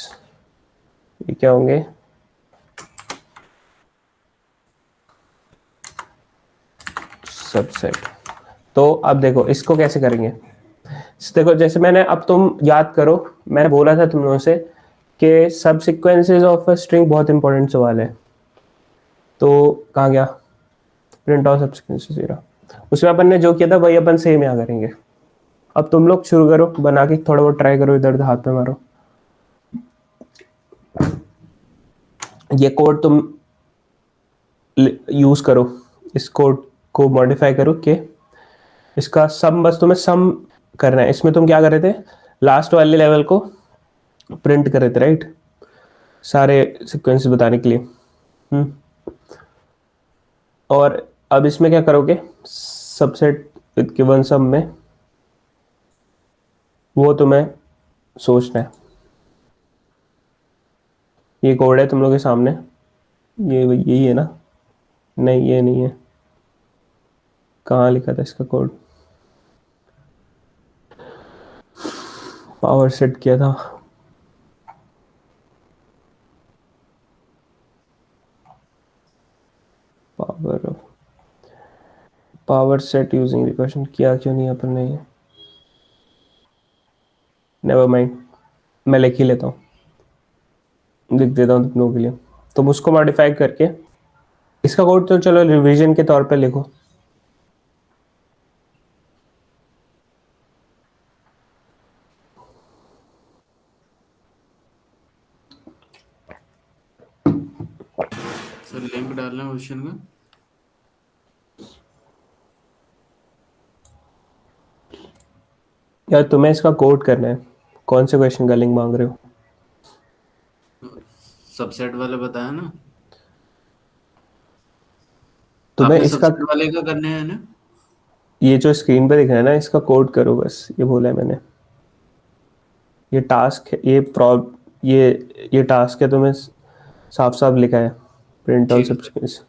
ये क्या होंगे, सबसेट। तो अब देखो इसको कैसे करेंगे। देखो जैसे मैंने, अब तुम याद करो, मैंने बोला था तुम लोगों से कि सब सिक्वेंसेज ऑफ अ स्ट्रिंग बहुत इंपॉर्टेंट सवाल है। तो कहाँ गया, प्रिंट ऑफ सब सिक्वेंसेज, ये रहा। उसमें अपन ने जो किया था वही अपन सेम यहाँ करेंगे। अब तुम लोग शुरू करो बना के, थोड़ा बहुत ट्राई करो, इधर उधर हाथ में मारो। ये कोड तुम यूज करो, इस कोड को मॉडिफाई करो कि इसका सम, बस तुम्हें सम करना है। इसमें तुम क्या कर रहे थे, लास्ट वाले लेवल को प्रिंट कर रहे थे, राइट, सारे सिक्वेंस बताने के लिए। हम्म। और अब इसमें क्या करोगे, सबसेट विद गिवन सम में, वो तुम्हें सोचना है। ये कोड है तुम लोग के सामने, ये यही है ना, नहीं ये नहीं है, कहाँ लिखा था इसका कोड, पावर सेट किया था, power power set using recursion किया क्यों नहीं अपन ने ये, नेवर माइंड, मैं लिख ही लेता हूँ, लिख देता हूँ तुम लोगों के लिए। तुम उसको मॉडिफाई करके इसका कोड तो चलो रिवीजन के तौर पे लिखो। सर लिंक डालना है क्वेश्चन का। यार तुम्हें इसका कोड करना है, कौन से क्वेश्चन का लिंक मांग रहे हो। सबसेट वाले बताया ना, तुम्हें आपने इसका, सबसेट वाले का करने हैं ना। ये जो स्क्रीन पे दिख रहा है ना, इसका कोड करो बस, ये बोला है मैंने। ये टास्क है, ये टास्क है, तुम्हें साफ साफ लिखा है, प्रिंट ऑल ठीक है सर। सब्सक्रिप्शन।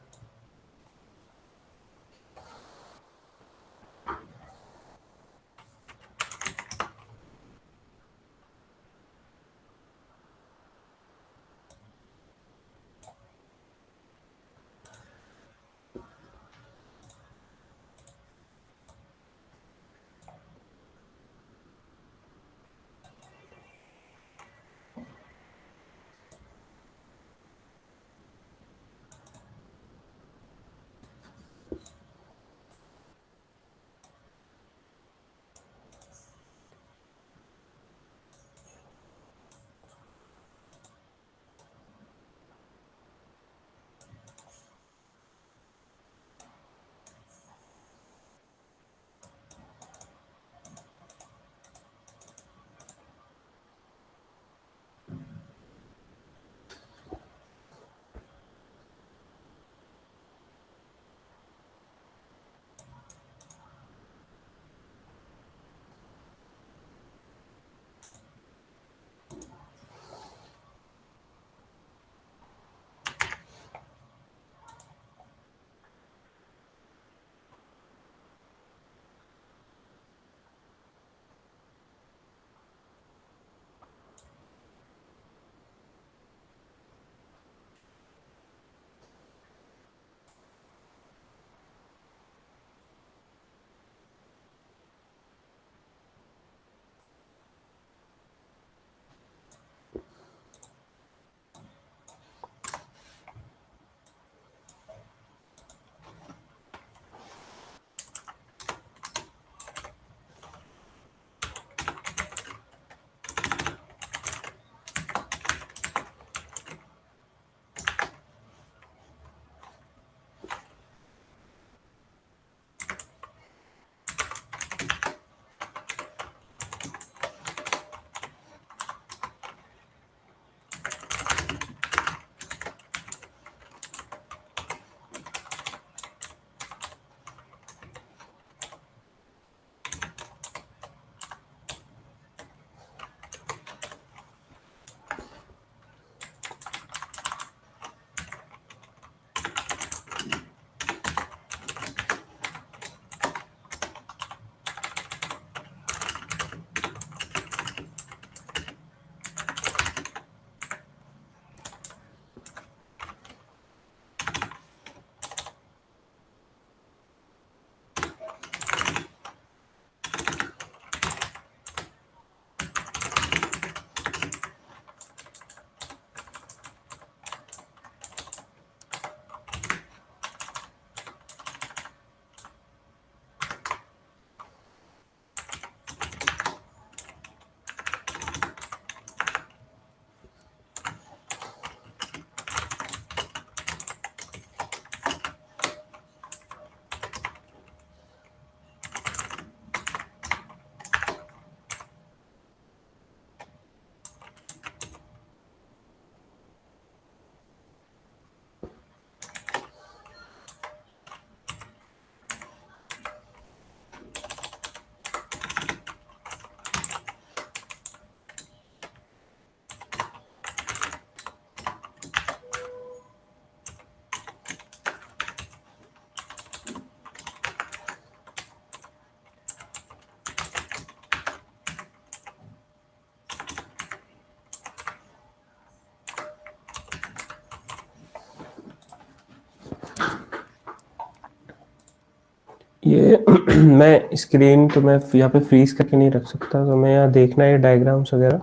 ये मैं स्क्रीन तो मैं यहाँ पे फ्रीज करके नहीं रख सकता, तो मैं यहाँ देखना है डायग्राम्स वगैरह,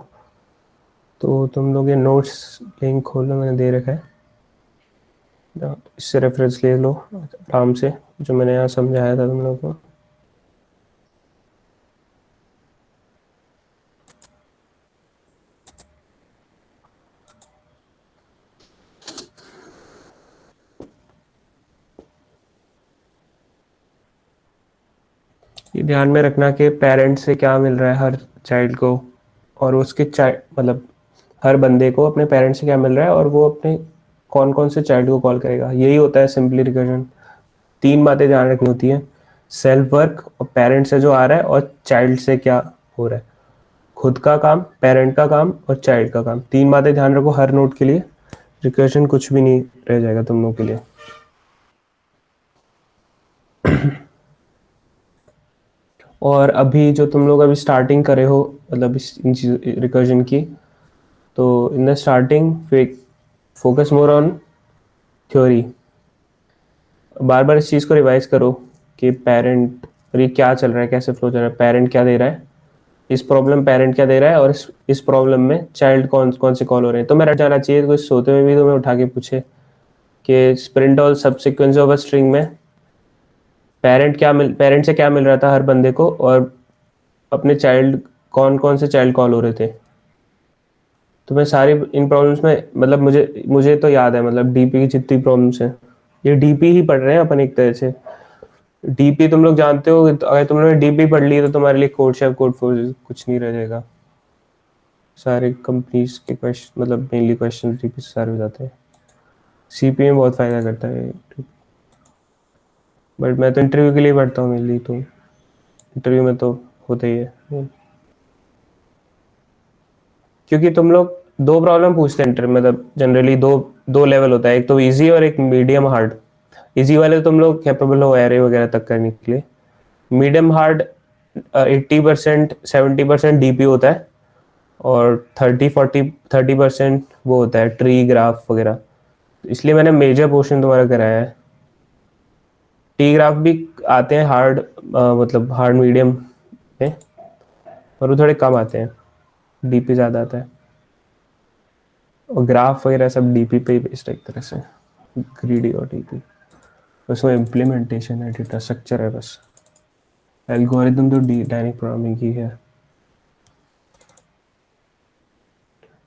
तो तुम लोग ये नोट्स लिंक खोलो, मैंने दे रखा है, इससे रेफरेंस ले लो आराम से, जो मैंने यहाँ समझाया था तुम लोगों को। ये ध्यान में रखना कि पेरेंट से क्या मिल रहा है हर चाइल्ड को, और उसके मतलब हर बंदे को अपने पेरेंट्स से क्या मिल रहा है, और वो अपने कौन कौन से चाइल्ड को कॉल करेगा। यही होता है सिंपली रिकर्जन। 3 बातें ध्यान रखनी होती हैं, सेल्फ वर्क और पेरेंट से जो आ रहा है, और चाइल्ड से क्या हो रहा है। खुद का काम, पेरेंट का काम और चाइल्ड का काम, 3 बातें ध्यान रखो हर नोट के लिए। रिकर्जन कुछ भी नहीं रह जाएगा तुम लोगों के लिए। और अभी जो तुम लोग अभी स्टार्टिंग करे हो, मतलब इस रिकर्जन की, तो in the starting focus more on theory. बार बार इस चीज़ को रिवाइज करो कि पेरेंट ये क्या चल रहा है, कैसे फ्लो चल रहा है, पेरेंट क्या दे रहा है, इस प्रॉब्लम पेरेंट क्या दे रहा है, और इस प्रॉब्लम में चाइल्ड कौन कौन से कॉल हो रहे हैं। तो मैं रट जाना चाहिए, कुछ सोते हुए भी तुम्हें उठा के पूछे कि sprint all subsequence of a string में पेरेंट से क्या मिल रहा था हर बंदे को, और अपने चाइल्ड कौन कौन से चाइल्ड कॉल हो रहे थे। तो मैं सारी इन प्रॉब्लम्स में, मतलब मुझे तो याद है, मतलब डीपी की जितनी प्रॉब्लम्स हैं, ये डीपी ही पढ़ रहे हैं अपन एक तरह से। डीपी तुम लोग जानते हो, तो अगर तुम लोगों ने डीपी पढ़ ली तो तुम्हारे लिए कोड शेफ कोड फोर्स कुछ नहीं रह जाएगा। सारे कंपनीज के क्वेश्चन, मतलब मेनली क्वेश्चन डीपी से सारे हो जाते हैं। सीपी में बहुत फ़ायदा करता है, बट मैं तो इंटरव्यू के लिए पढ़ता हूँ मेनली, तो इंटरव्यू में तो होता ही है। क्योंकि तुम लोग 2 प्रॉब्लम पूछते हैं इंटरव्यू, मतलब जनरली दो दो लेवल होता है, एक तो इजी और एक मीडियम हार्ड। इजी वाले तुम लोग कैपेबल हो एरे वगैरह तक करने के लिए। मीडियम हार्ड 80% 70% डीपी होता है, और 30% वो होता है ट्री ग्राफ वगैरह। इसलिए मैंने मेजर पोर्शन तुम्हारा कराया है। टी ग्राफ भी आते हैं हार्ड, मतलब हार्ड मीडियम में, और वो थोड़े कम आते हैं, डीपी ज़्यादा आता है। और ग्राफ वगैरह सब डीपी पे ही बेस्ड है एक तरह से, ग्रीडी और डीपी। उसमें इम्प्लीमेंटेशन है, डेटा स्ट्रक्चर है बस। एल्गोरिदम तो डायनेमिक प्रोग्रामिंग की है।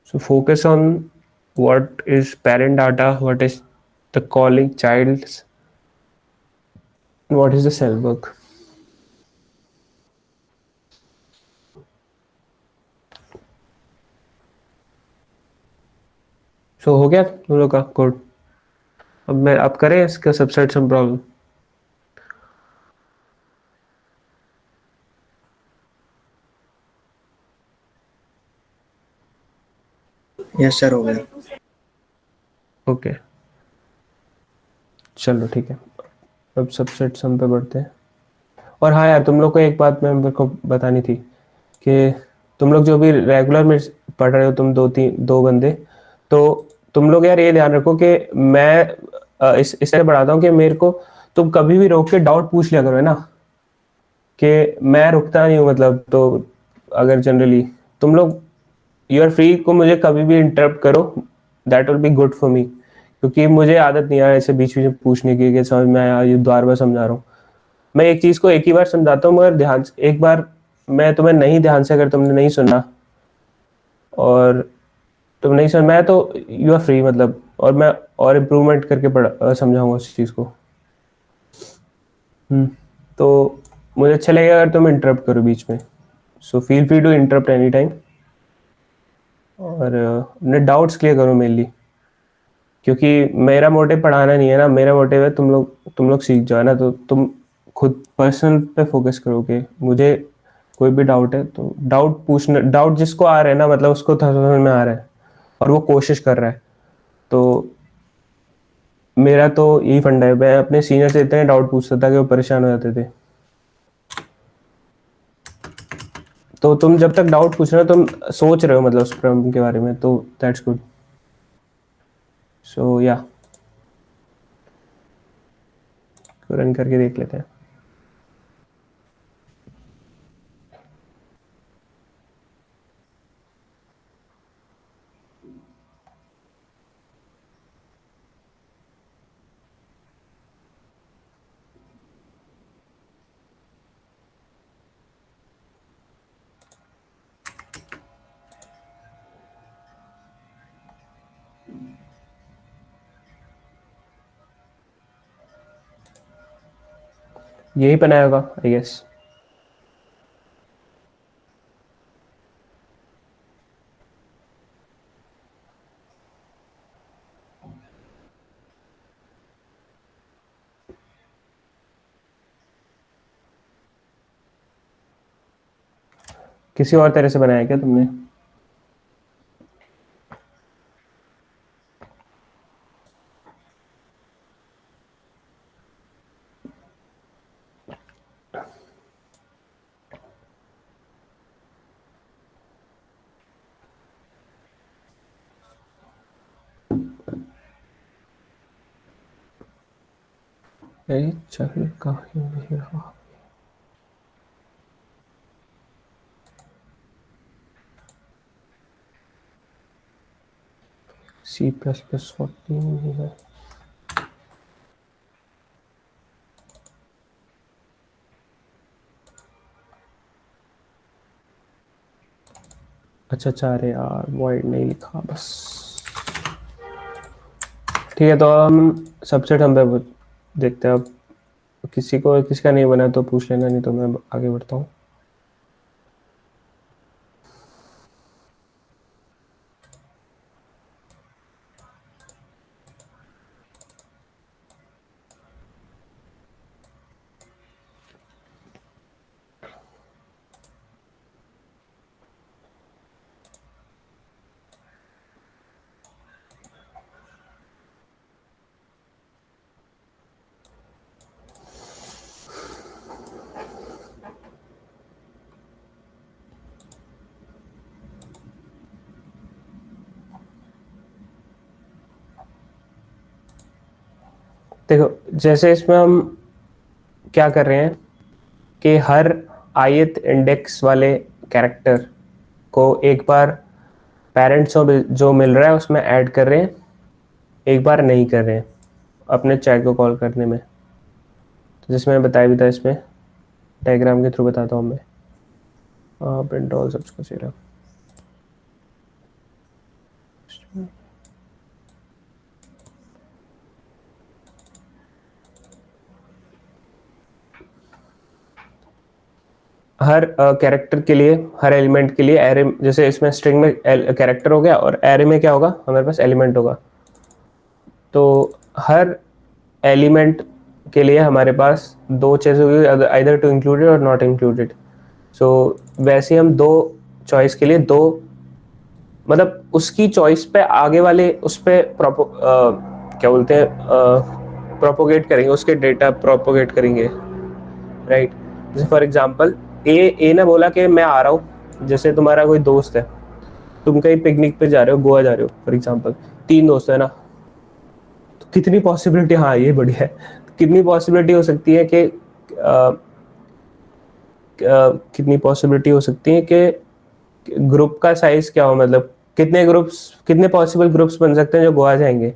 So focus on what is parent data, what is the calling child's, and what is the cell work. So हो गया तुम लोग का कोड। अब करें इसका subset sum problem. Yes sir, हो गया। ओके, चलो ठीक है, अब सबसेट सम पे बढ़ते हैं। और हाँ यार, तुम लोग को एक बात मैं मेरे को बतानी थी कि तुम लोग जो भी रेगुलर में पढ़ रहे हो, तुम 2 बंदे, तो तुम लोग यार ये ध्यान रखो कि मैं इस तरह बढ़ाता हूँ कि मेरे को तुम कभी भी रोक के डाउट पूछ लिया करो, है ना, कि मैं रुकता नहीं हूँ मतलब। तो अगर जनरली तुम लोग यू आर फ्री को मुझे कभी भी इंटरप्ट करो, that will be good for me, क्योंकि मुझे आदत नहीं है ऐसे बीच बीच में पूछने की कि समझ में आया, ये बार बार समझा रहा हूँ। मैं एक चीज़ को एक ही बार समझाता हूँ, मगर ध्यान से एक बार मैं तुम्हें नहीं ध्यान से, अगर तुमने नहीं सुना और तुम नहीं समझ में आया, तो यू आर फ्री मतलब, और मैं और इम्प्रूवमेंट करके समझाऊंगा उस चीज़ को। तो मुझे अच्छा लगेगा अगर तुम इंटरप्ट करो बीच में, so feel free to interrupt any time. और अपने डाउट्स क्लियर करो मेनली, क्योंकि मेरा मोटिव पढ़ाना नहीं है ना, मेरा मोटिव है तुम लोग सीख जाओ ना। तो तुम खुद पर्सनल पे फोकस करोगे। मुझे कोई भी डाउट है तो डाउट पूछना, डाउट जिसको आ रहा है ना, मतलब उसको समझ में आ रहा है और वो कोशिश कर रहा है, तो मेरा तो यही फंडा है। मैं अपने सीनियर से इतने डाउट पूछता था कि वो परेशान हो जाते थे। तो तुम जब तक डाउट पूछ रहे हो, तुम सोच रहे हो मतलब उस प्रॉब्लम के बारे में, तो दैट्स गुड। सो या रन करके देख लेते हैं। यही बनाया होगा आई गेस। किसी और तरह से बनाया क्या तुमने? चल कहीं नहीं रहा। C++ 14 है। अच्छा अच्छा, अरे यार वॉइड नहीं लिखा बस। ठीक है, तो हम सबसेट हम पे देखते हैं अब। किसी को किसका नहीं बना तो पूछ लेना, नहीं तो मैं आगे बढ़ता हूँ। देखो, जैसे इसमें हम क्या कर रहे हैं कि हर ith इंडेक्स वाले कैरेक्टर को एक बार पेरेंट्स जो मिल रहा है उसमें ऐड कर रहे हैं, एक बार नहीं कर रहे हैं अपने चैट को कॉल करने में। तो जिसमें मैंने बताया भी था, इसमें डायग्राम के थ्रू बताता हूँ मैं। प्रिंट ऑल सबको सीरा। हर कैरेक्टर के लिए, हर एलिमेंट के लिए एरे, जैसे इसमें स्ट्रिंग में कैरेक्टर हो गया और एरे में क्या होगा, हमारे पास एलिमेंट होगा। तो हर एलिमेंट के लिए हमारे पास दो चीज़ें होगी, आइदर टू इंक्लूडेड और नॉट इंक्लूडेड। सो वैसे हम दो चॉइस के लिए दो, मतलब उसकी चॉइस पे आगे वाले उस पे क्या बोलते हैं, प्रोपोगेट करेंगे, उसके डेटा प्रोपोगेट करेंगे, राइट। जैसे फॉर एग्जांपल ए ने बोला कि मैं आ रहा हूँ। जैसे तुम्हारा कोई दोस्त है, तुम कहीं पिकनिक पे जा रहे हो, गोवा जा रहे हो फॉर एग्जांपल, 3 दोस्त है ना, तो कितनी पॉसिबिलिटी, हाँ ये बढ़िया है, कितनी पॉसिबिलिटी हो सकती है कि कितनी पॉसिबिलिटी हो सकती है कि ग्रुप का साइज क्या हो, मतलब कितने ग्रुप्स, कितने पॉसिबल ग्रुप्स बन सकते हैं जो गोवा जाएंगे।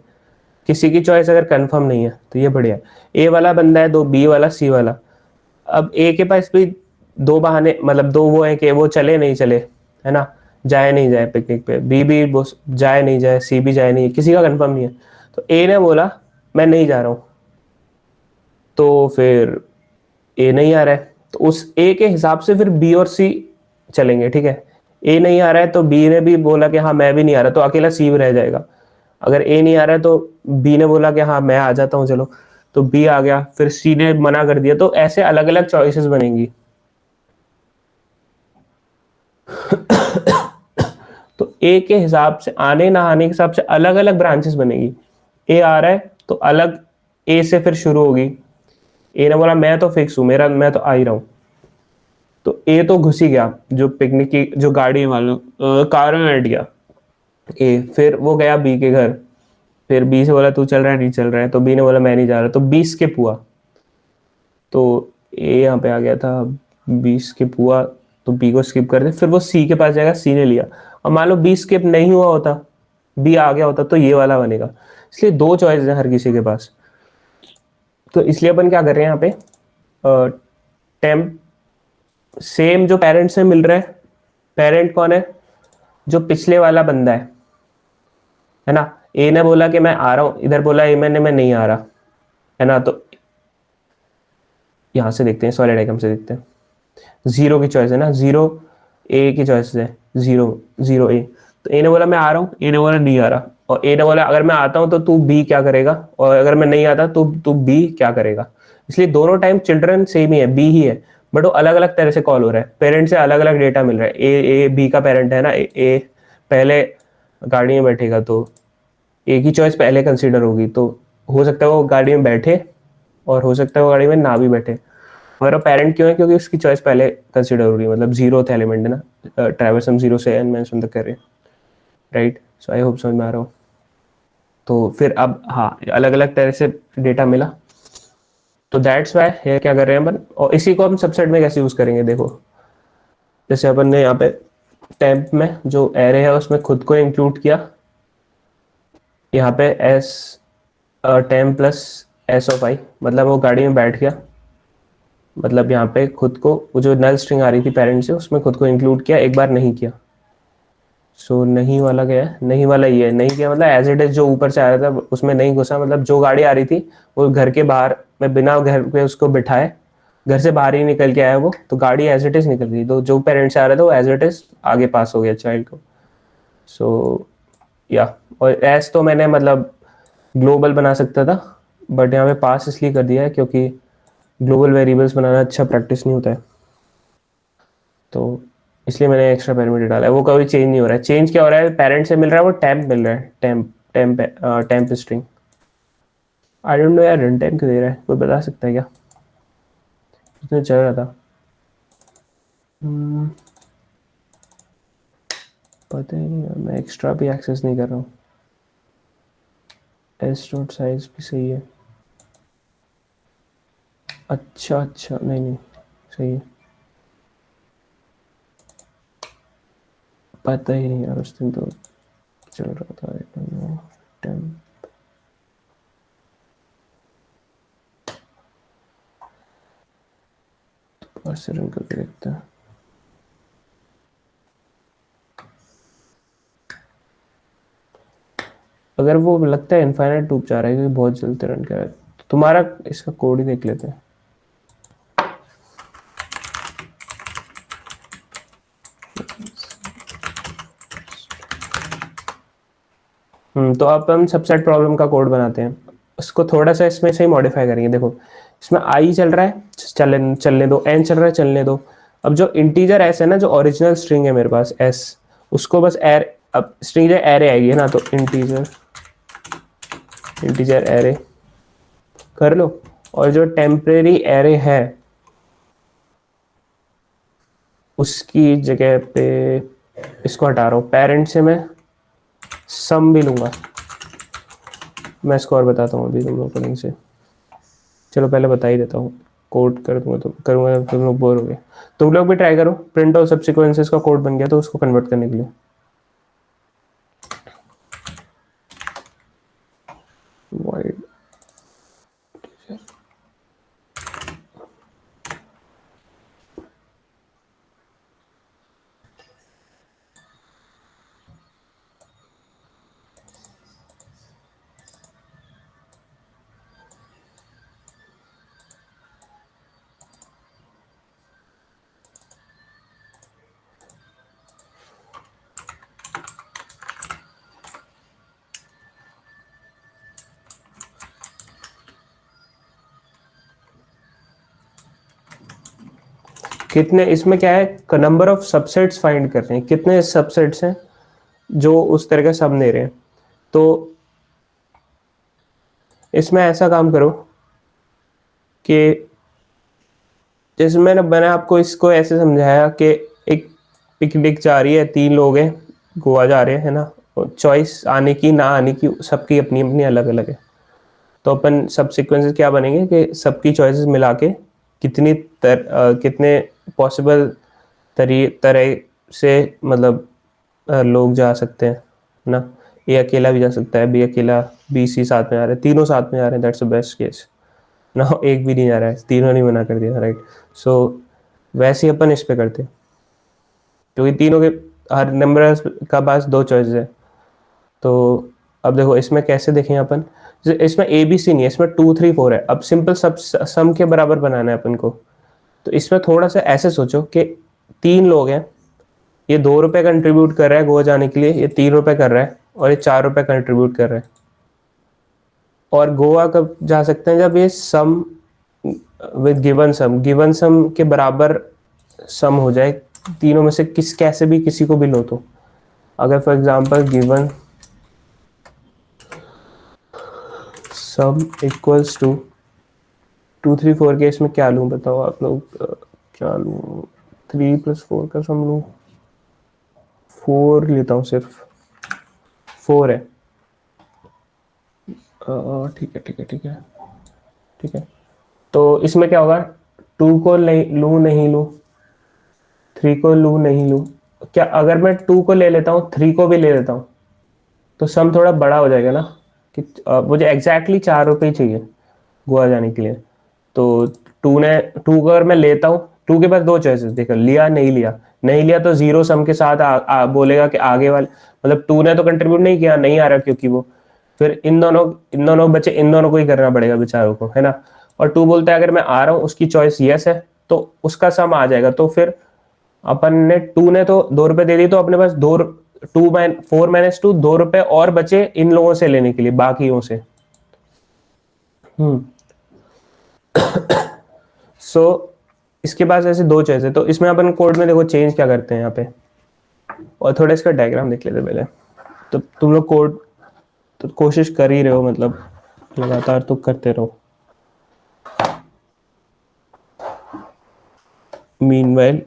किसी की चॉइस अगर कंफर्म नहीं है तो ये बढ़िया है। ए वाला बंदा है, दो बी वाला, सी वाला। अब ए के पास भी दो बहाने, मतलब दो वो है कि वो चले नहीं चले, है ना, जाए नहीं जाए पिकनिक पे। बी भी जाए नहीं जाए, सी भी जाए नहीं, किसी का कंफर्म नहीं है। तो ए ने बोला मैं नहीं जा रहा हूँ, तो फिर ए नहीं आ रहा है, तो उस ए के हिसाब से फिर बी और सी चलेंगे, ठीक है। ए नहीं आ रहा है तो बी ने भी बोला कि हाँ मैं भी नहीं आ रहा, तो अकेला सी भी रह जाएगा। अगर ए नहीं आ रहा है तो बी ने बोला कि हाँ मैं आ जाता हूँ चलो, तो बी आ गया, फिर सी ने मना कर दिया, तो ऐसे अलग अलग चॉइसेस बनेंगी। तो ए के हिसाब से, आने ना आने के हिसाब से अलग अलग ब्रांचेस बनेगी। ए आ रहा है तो अलग ए से फिर शुरू होगी। ए ने बोला मैं तो फिक्स हूँ, मेरा मैं तो आ ही रहा हूँ, तो ए तो घुस ही गया, जो पिकनिक की जो गाड़ी वालों कार में बैठ गया ए। फिर वो गया बी के घर, फिर बी से बोला तू चल रहा है, नहीं चल रहा है, तो बी ने बोला मैं नहीं जा रहा, तो 20 स्किप हुआ। तो ए यहाँ पे आ गया था, 20 स्किप हुआ, तो बी को स्किप कर दे, फिर वो सी के पास जाएगा, सी ने लिया। और मान लो 20 स्किप नहीं हुआ होता, बी आ गया होता, तो ये वाला बनेगा। इसलिए दो चॉइस है हर किसी के पास। तो इसलिए अपन क्या कर रहे हैं यहाँ पे, टेम्प सेम जो पेरेंट्स से मिल रहा है। पेरेंट कौन है, जो पिछले वाला बंदा है ना। ए ने बोला कि मैं आ रहा हूँ, इधर बोला ए मैंने मैं नहीं आ रहा, है ना। तो यहाँ से देखते हैं, सॉलिड डायग्राम से देखते हैं। 0 की चॉइस है ना, 0 ए की चॉइस है, 0 ए। तो ए ने बोला मैं आ रहा हूँ, ए ने बोला नहीं आ रहा, और ए ने बोला अगर मैं आता हूँ तो तू बी क्या करेगा, और अगर मैं नहीं आता तो तू बी क्या करेगा। इसलिए दोनों टाइम चिल्ड्रन सेम ही है, बी ही है, बट वो अलग अलग तरह से कॉल हो रहा है, पेरेंट से अलग अलग डेटा मिल रहा है। ए बी का पेरेंट है ना, ए पहले गाड़ी में बैठेगा तो ए की चॉइस पहले कंसीडर होगी, तो हो सकता है वो गाड़ी में बैठे और हो सकता है वो गाड़ी में ना भी बैठे। हमारा पेरेंट क्यों है, क्योंकि उसकी चॉइस पहले कंसीडर हो रही है, मतलब 0th एलिमेंट है ना, ट्रैवर्स हम 0 से n मेंशन तक कर रहे हैं, राइट। सो आई होप समझ में आ रहा हो। तो फिर अब हाँ, अलग अलग तरह से डेटा मिला, तो दैट्स वाई ये क्या कर रहे हैं अपन, और इसी को हम सबसेट में कैसे यूज करेंगे देखो। जैसे अपन ने यहाँ पे टेम्प में जो एरे है उसमें खुद को इंक्लूड किया, यहाँ पे S temp plus S of I, मतलब वो गाड़ी में बैठ गया, मतलब यहाँ पे खुद को वो जो नल स्ट्रिंग आ रही थी पेरेंट से उसमें खुद को इंक्लूड किया, एक बार नहीं किया। सो नहीं वाला क्या है, नहीं वाला ये है, नहीं किया मतलब एज इट इज जो ऊपर से आ रहा था उसमें नहीं घुसा, मतलब जो गाड़ी आ रही थी वो घर के बाहर में बिना घर पे उसको बिठाए घर से बाहर ही निकल के आया वो, तो गाड़ी एज इट इज निकल गई, तो जो पेरेंट्स से आ रहा था वो एज इट इज आगे पास हो गया चाइल्ड को। सो या, और एस तो मैंने मतलब ग्लोबल बना सकता था, बट यहाँ पे पास इसलिए कर दिया है क्योंकि ग्लोबल वेरिएबल्स बनाना अच्छा प्रैक्टिस नहीं होता है, तो इसलिए मैंने एक्स्ट्रा पैरामीटर डाला है। वो कभी चेंज नहीं हो रहा है, चेंज क्या हो रहा है, पेरेंट से मिल रहा है वो टेम्प मिल रहा है, temp string. I don't know यार रन टाइम क्यों दे रहा है, कोई बता सकता है क्या, इसमें चल रहा था। पता ही नहीं, मैं एक्स्ट्रा भी एक्सेस नहीं कर रहा हूँ। एस डॉट साइज भी सही है, अच्छा अच्छा, नहीं नहीं सही है, पता ही नहीं यार, उस दिन तो चल रहा था। आई डोंट नो टेम्प और से रन करके देखते हैं। अगर वो लगता है इनफाइनाइट लूप जा रहा है क्योंकि बहुत जल्दी रन कर रहा है, तो तुम्हारा इसका कोड ही देख लेते हैं। तो अब हम सबसेट प्रॉब्लम का कोड बनाते हैं, उसको थोड़ा सा इसमें से ही मॉडिफाई करेंगे। देखो इसमें आई चल रहा है, चलने दो, एन चल रहा है चलने दो। अब जो इंटीजर एस है ना, जो ओरिजिनल स्ट्रिंग है मेरे पास एस, उसको बस एर, अब स्ट्रिंग जो एरे आएगी है ना, तो इंटीजर एरे कर लो, और जो टेम्परेरी एरे है उसकी जगह पे इसको हटा रहा हूँ, पेरेंट से मैं सम भी लूंगा। मैं इसको और बताता हूँ अभी तुम लोग कोडिंग से, चलो पहले बता ही देता हूँ, कोड कर दूंगा तो करूँगा, तुम लोग बोर हो गए। तुम लोग भी ट्राई करो, प्रिंट और सबसिक्वेंसेस का कोड बन गया तो उसको कन्वर्ट करने के लिए। void कितने, इसमें क्या है, नंबर ऑफ सबसेट्स फाइंड कर रहे हैं, कितने सबसेट्स हैं जो उस तरह का सम दे रहे हैं। तो इसमें ऐसा काम करो कि जैसे मैंने आपको इसको ऐसे समझाया कि एक पिकनिक जा रही है, 3 लोग हैं, गोवा जा रहे हैं है ना, चॉइस आने की ना आने की सबकी अपनी अपनी अलग अलग है। तो अपन सब सीक्वेंसेस क्या बनेंगे कि सबकी चॉइसेस मिला के कितने पॉसिबल तरह से मतलब लोग जा सकते हैं ना। ए अकेला भी जा सकता है, बी अकेला, बी सी साथ में आ रहे हैं, तीनों साथ में आ रहे हैं, दैट्स द बेस्ट केस ना। एक भी नहीं आ रहा है, तीनों नहीं मना कर दिया, राइट। सो वैसे ही अपन इस पे करते हैं, क्योंकि तीनों के हर नंबर का पास 2 चॉइसेस है। तो अब देखो इसमें कैसे देखें अपन, इसमें ए बी सी नहीं है, इसमें 2 3 4 है। अब सिंपल सब सम के बराबर बनाना है अपन को। तो इसमें थोड़ा सा ऐसे सोचो कि 3 लोग हैं, ये 2 रुपए कंट्रीब्यूट कर रहा है गोवा जाने के लिए, ये 3 रुपए कर रहा है और ये 4 रुपए कंट्रीब्यूट कर रहा है। और गोवा कब जा सकते हैं? जब ये सम विद गिवन सम के बराबर सम हो जाए तीनों में से कैसे भी किसी को भी लो तो। अगर for example given sum equals to 2 3 4 के इसमें क्या लूं बताओ आप लोग? क्या लूं? 3 + 4 का सम लूं? 4 लेता हूँ, सिर्फ 4 है। ठीक है ठीक है ठीक है ठीक है। तो इसमें क्या होगा? 2 को लूं नहीं लूं, 3 को लूं नहीं लूं, क्या अगर मैं 2 को ले लेता हूँ 3 को भी ले लेता हूँ तो सम थोड़ा बड़ा हो जाएगा ना, कि मुझे एग्जैक्टली 4 रुपये ही चाहिए गोवा जाने के लिए। तो 2 को अगर मैं लेता हूँ, 2 के पास 2 चॉइसेस, देखो लिया नहीं लिया। नहीं लिया तो जीरो सम के साथ बोलेगा कि आगे वाले, मतलब 2 ने तो कंट्रीब्यूट नहीं किया, नहीं आ रहा क्योंकि वो, फिर इन दोनों बच्चे, इन दोनों को ही करना पड़ेगा बेचारों को, है ना। और 2 बोलता है अगर मैं आ रहा हूँ, उसकी चॉइस यस है तो उसका सम आ जाएगा। तो फिर अपन ने 2 ने तो 2 रुपए दे दी, तो अपने पास 4 - 2 2 रुपए और बचे इन लोगों से लेने के लिए, बाकियों से। सो इसके पास ऐसे 2 चॉइस है। तो इसमें अपन कोड में देखो चेंज क्या करते हैं यहाँ पे, और थोड़ा इसका डायग्राम देख लेते पहले। तो तुम लोग कोड तो कोशिश कर ही रहे हो, मतलब लगातार तो करते रहो। मीनवाइल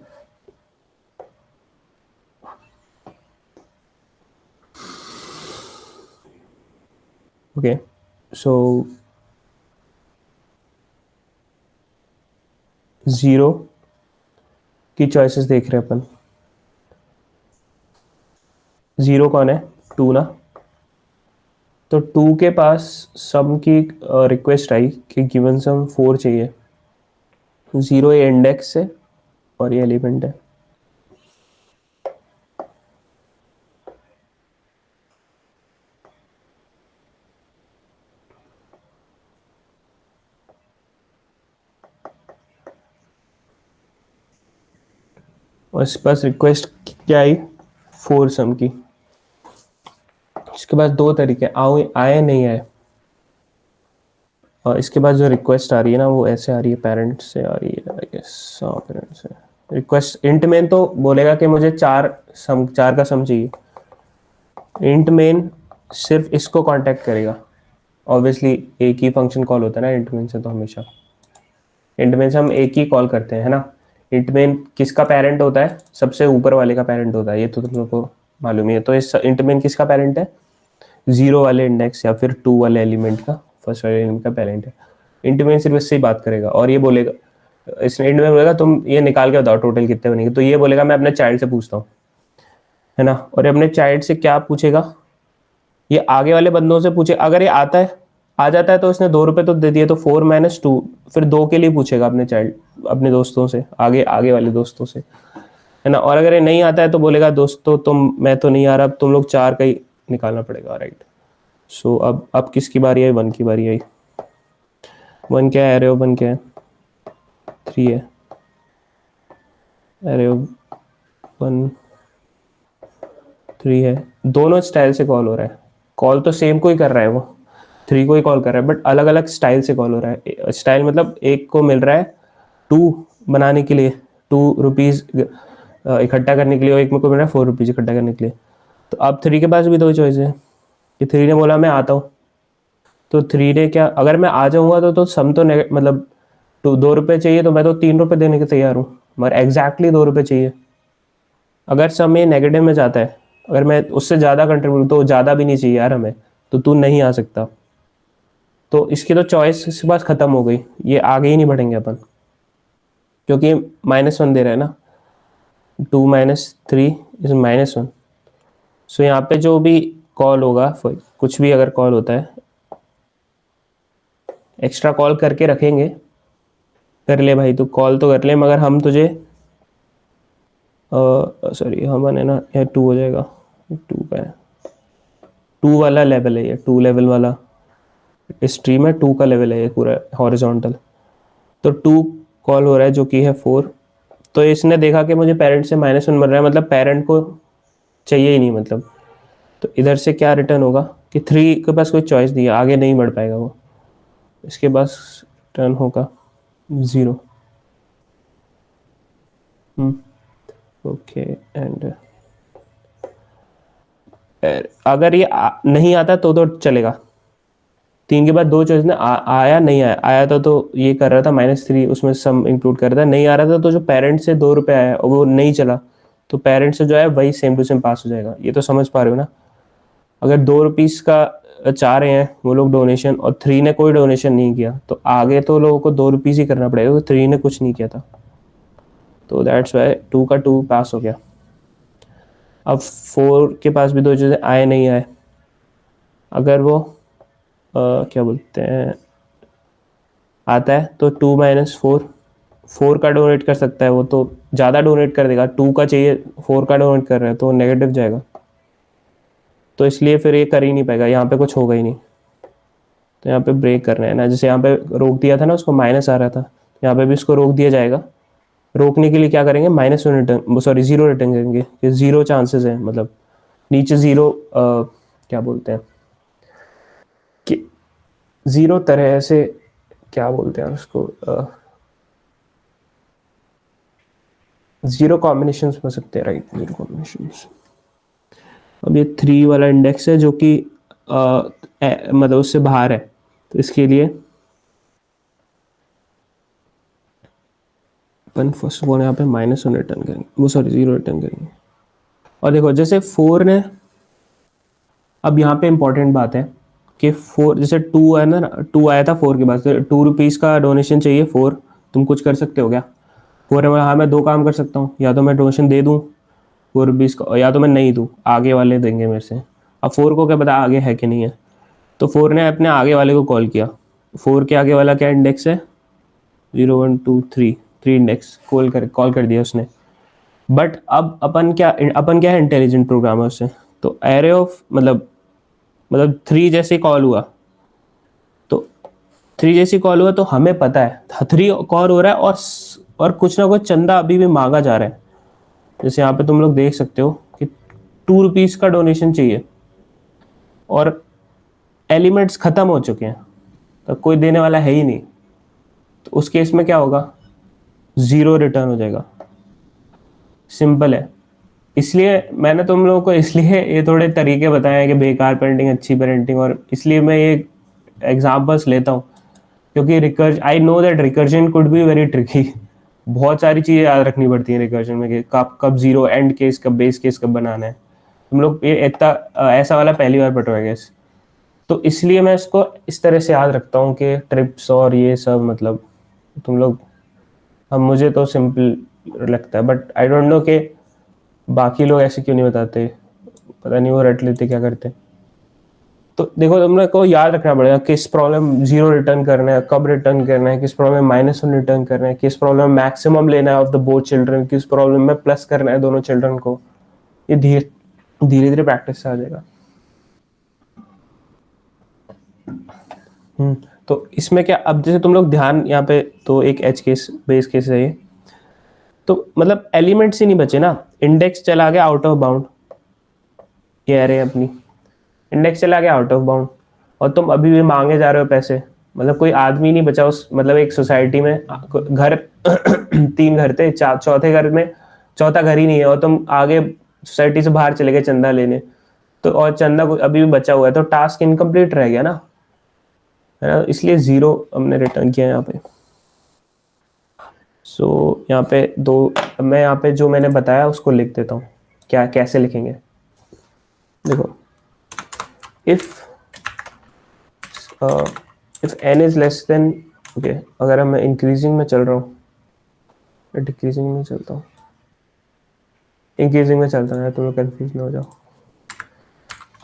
ओके, सो 0 की चॉइसेस देख रहे हैं अपन। 0 कौन है? 2 ना। तो 2 के पास सम की रिक्वेस्ट आई कि गिवन सम 4 चाहिए। 0 ये इंडेक्स है और ये एलिमेंट है। और इसके पास रिक्वेस्ट क्या आई? 4 सम की। इसके पास 2 तरीके आए नहीं आए। और इसके बाद जो रिक्वेस्ट आ रही है ना, वो ऐसे आ रही है, पेरेंट से आ रही है, आई गेस। हाँ, पेरेंट से रिक्वेस्ट। इंट मेन तो बोलेगा कि मुझे 4 का सम चाहिए। इंट मेन सिर्फ इसको कांटेक्ट करेगा। ऑब्वियसली एक ही फंक्शन कॉल होता है ना इंट मेन से, तो हमेशा इंट मेन से हम एक ही कॉल करते हैं, है ना। इंट मेन किसका पेरेंट होता है? सबसे ऊपर वाले का पेरेंट होता है, ये तो तुम लोग को मालूम ही है। तो इस इंट मेन किसका पेरेंट है? 0 वाले इंडेक्स या फिर 2 वाले एलिमेंट का, फर्स्ट वाले एलिमेंट का पेरेंट है। इंट मेन सिर्फ इससे ही बात करेगा और ये बोलेगा, इसमें इंट में बोलेगा तुम ये निकाल के बताओ टोटल कितने बनेंगे। तो ये बोलेगा मैं अपने चाइल्ड से पूछता हूँ, है ना। और अपने चाइल्ड से क्या पूछेगा? ये आगे वाले बंदों से पूछे। अगर ये आ जाता है तो इसने 2 रुपए तो दे दिए, तो 4 - 2, फिर 2 के लिए पूछेगा अपने चाइल्ड, अपने दोस्तों से, आगे वाले दोस्तों से, है ना। और अगर ये नहीं आता है तो बोलेगा दोस्तों मैं तो नहीं आ रहा, अब तुम लोग 4 का ही निकालना पड़ेगा, राइट। सो अब किसकी बारी आई? 1 की बारी आई। 1 क्या है? एरे ऑफ 1 क्या है? 3 है। एरे ऑफ 1 3 है। दोनों स्टाइल से कॉल हो रहा है। कॉल तो सेम को ही कर रहा है, वो 3 को ही कॉल कर रहा है, बट अलग अलग स्टाइल से कॉल हो रहा है। स्टाइल मतलब एक को मिल रहा है 2 बनाने के लिए, 2 रुपीज इकट्ठा करने के लिए, और एक में को मिल रहा है 4 रुपीज इकट्ठा करने के लिए। तो अब 3 के पास भी 2 चॉइस है कि 3 ने बोला मैं आता हूँ, तो 3 ने क्या, अगर मैं आ जाऊंगा तो सम तो मतलब 2 रुपये चाहिए, तो मैं तो 3 रुपये देने के तैयार हूँ, मगर एग्जैक्टली 2 रुपये चाहिए। अगर सम ये नेगेटिव में जाता है, अगर मैं उससे ज़्यादा कंट्रीब्यूट, तो ज़्यादा भी नहीं चाहिए यार हमें, तो तू नहीं आ सकता। तो इसकी तो चॉइस इसके पास ख़त्म हो गई, ये आगे ही नहीं बढ़ेंगे अपन, क्योंकि -1 दे रहा है ना। 2 - 3 इज -1। सो यहाँ पे जो भी कॉल होगा, कुछ भी अगर कॉल होता है, एक्स्ट्रा कॉल करके रखेंगे, कर ले भाई तू कॉल तो कर ले, मगर हम तुझे सॉरी हम है ना, यह 2 हो जाएगा, 2 का है, 2 वाला लेवल है ये, 2 लेवल वाला इस ट्री में 2 का लेवल है ये पूरा हॉरिजॉन्टल, तो 2 कॉल हो रहा है जो कि है 4। तो इसने देखा कि मुझे पेरेंट से -1 मिल रहा है, मतलब पेरेंट को चाहिए ही नहीं मतलब। तो इधर से क्या रिटर्न होगा कि 3 के पास कोई चॉइस नहीं है, आगे नहीं बढ़ पाएगा वो, इसके पास रिटर्न होगा 0। ओके एंड अगर ये नहीं आता तो चलेगा। 3 के बाद 2 चॉइस ने आया नहीं आया, आया था तो ये कर रहा था -3, उसमें सम इंक्लूड कर रहा था, नहीं आ रहा था तो जो पेरेंट से 2 रुपये आया और वो नहीं चला तो पेरेंट से जो है वही सेम टू सेम पास हो जाएगा। ये तो समझ पा रहे हो ना। अगर 2 रुपीज़ का चाह रहे हैं वो लोग डोनेशन और 3 ने कोई डोनेशन नहीं किया तो आगे तो लोगों को 2 रुपीज़ ही करना पड़ेगा, 3 ने कुछ नहीं किया था। तो दैट्स वाई 2 का 2 पास हो गया। अब 4 के पास भी 2 चीज़ें आए नहीं आए, अगर वो क्या बोलते हैं आता है तो 2 - 4 का डोनेट कर सकता है, वो तो ज़्यादा डोनेट कर देगा। 2 का चाहिए, 4 का डोनेट कर रहा है तो नेगेटिव जाएगा, तो इसलिए फिर ये कर ही नहीं पाएगा, यहाँ पे कुछ होगा ही नहीं। तो यहाँ पे ब्रेक करना है ना, जैसे यहाँ पे रोक दिया था ना, उसको माइनस आ रहा था, यहाँ पे भी इसको रोक दिया जाएगा। रोकने के लिए क्या करेंगे, -1 रिटर्न, सॉरी 0 रिटर्न करेंगे कि 0 चांसेस है, मतलब नीचे 0 क्या बोलते हैं कि 0 तरह से क्या बोलते हैं उसको, 0 कॉम्बिनेशंस हो सकते हैं, राइट, 0 कॉम्बिनेशंस। अब ये 3 वाला इंडेक्स है जो कि मतलब उससे बाहर है, तो इसके लिए अपन फर्स्ट वन यहाँ पे -1 रिटर्न करेंगे, वो सॉरी 0 रिटर्न करेंगे। और देखो जैसे 4 ने, अब यहाँ पे इंपॉर्टेंट बात है कि 4 जैसे 2 है ना, 2 आया था 4 के बाद, 2 रुपीज़ का डोनेशन चाहिए 4, तुम कुछ कर सकते हो क्या? 4 है, हाँ मैं 2 काम कर सकता हूँ, या तो मैं डोनेशन दे दूँ 4 रुपीज़ का, या तो मैं नहीं दूँ, आगे वाले देंगे मेरे से। अब 4 को क्या पता आगे है कि नहीं है, तो 4 ने अपने आगे वाले को कॉल किया। 4 के आगे वाला क्या इंडेक्स है, 0 1 2 3 इंडेक्स कॉल कर दिया उसने। बट अब अपन क्या है, इंटेलिजेंट प्रोग्रामर से, तो एरे ऑफ मतलब 3 जैसे कॉल हुआ, तो 3 जैसी कॉल हुआ तो हमें पता है 3 कॉल हो रहा है और कुछ ना कुछ चंदा अभी भी मांगा जा रहा है। जैसे यहाँ पे तुम लोग देख सकते हो कि 2 रुपीज़ का डोनेशन चाहिए और एलिमेंट्स खत्म हो चुके हैं, तो कोई देने वाला है ही नहीं, तो उस केस में क्या होगा, 0 रिटर्न हो जाएगा। सिंपल है। इसलिए मैंने तुम लोगों को इसलिए ये थोड़े तरीके बताए हैं कि बेकार पेरेंटिंग, अच्छी पेरेंटिंग, और इसलिए मैं ये एग्जाम्पल्स लेता हूँ क्योंकि I know that recursion could be very tricky. बहुत सारी चीज़ें याद रखनी पड़ती हैं रिकर्जन में कि कब 0 एंड केस, कब बेस केस कब बनाना है। तुम लोग ये इतना ऐसा वाला पहली बार पढ़ो आई गेस, तो इसलिए मैं इसको इस तरह से याद रखता हूँ कि ट्रिप्स और ये सब, मतलब तुम लोग, हम मुझे तो सिंपल लगता है, बट आई डोंट नो कि बाकी लोग ऐसे क्यों नहीं बताते, पता नहीं वो रट लेते क्या करते। तो देखो तुम लोग को याद रखना पड़ेगा किस प्रॉब्लम 0 रिटर्न करना है, कब रिटर्न करना है, किस प्रॉब्लम में -1 रिटर्न करना है, किस प्रॉब्लम में मैक्सिमम लेना है ऑफ द बोथ चिल्ड्रन, किस प्रॉब्लम में प्लस करना है दोनों चिल्ड्रन को। ये धीरे धीरे प्रैक्टिस से आ जाएगा। तो इसमें क्या, अब जैसे तुम लोग ध्यान यहाँ पे, तो एक एज केस बेस केस है ये, तो मतलब एलिमेंट्स ही नहीं बचे ना, इंडेक्स चला गया आउट ऑफ बाउंड, ये एरे अपनी इंडेक्स चला गया आउट ऑफ बाउंड, और तुम अभी भी मांगे जा रहे हो पैसे, मतलब कोई आदमी नहीं बचा उस, मतलब एक सोसाइटी में घर 3 घर थे, चौथे घर में चौथा घर ही नहीं है, और तुम आगे सोसाइटी से बाहर चले गए चंदा लेने, तो और चंदा अभी भी बचा हुआ है, तो टास्क इनकम्प्लीट रह गया ना, है ना, इसलिए 0 हमने रिटर्न किया यहाँ पे। सो यहाँ पे मैं यहाँ पे जो मैंने बताया उसको लिख देता हूँ, क्या कैसे लिखेंगे, देखो if n is less than, okay, अगर मैं इंक्रीजिंग में चल रहा हूँ, मैं डिक्रीजिंग में चलता हूँ, इंक्रीजिंग में चलता है, तो मैं कंफ्यूज ना हो जाओ।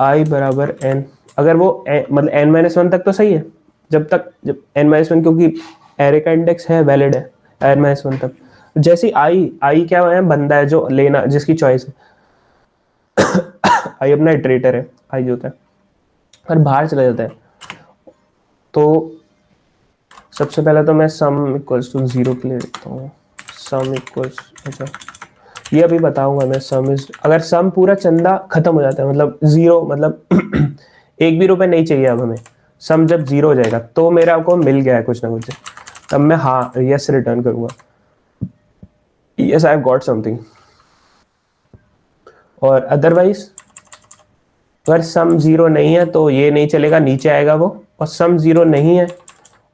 i बराबर n, अगर वो मतलब n-1 तक तो सही है, जब n-1, क्योंकि एरे का इंडेक्स है, वैलिड है n-1 तक। जैसे i क्या है, बंदा है जो लेना, जिसकी चॉइस है i अपना इटरेटर है, i जो होता है, और बाहर चला जाता है, तो सबसे पहले तो मैं सम इक्वल्स टू 0 के लिए लिखता हूँ। सम इक्वल्स, अच्छा ये अभी बताऊंगा मैं। सम इज, अगर सम पूरा चंदा खत्म हो जाता है, मतलब 0, मतलब एक भी रुपए नहीं चाहिए अब हमें, सम जब 0 हो जाएगा तो मेरा को मिल गया है कुछ ना कुछ, तब मैं हाँ यस रिटर्न करूंगा, yes I have got something. और अदरवाइज अगर सम 0 नहीं है तो ये नहीं चलेगा, नीचे आएगा वो। और सम 0 नहीं है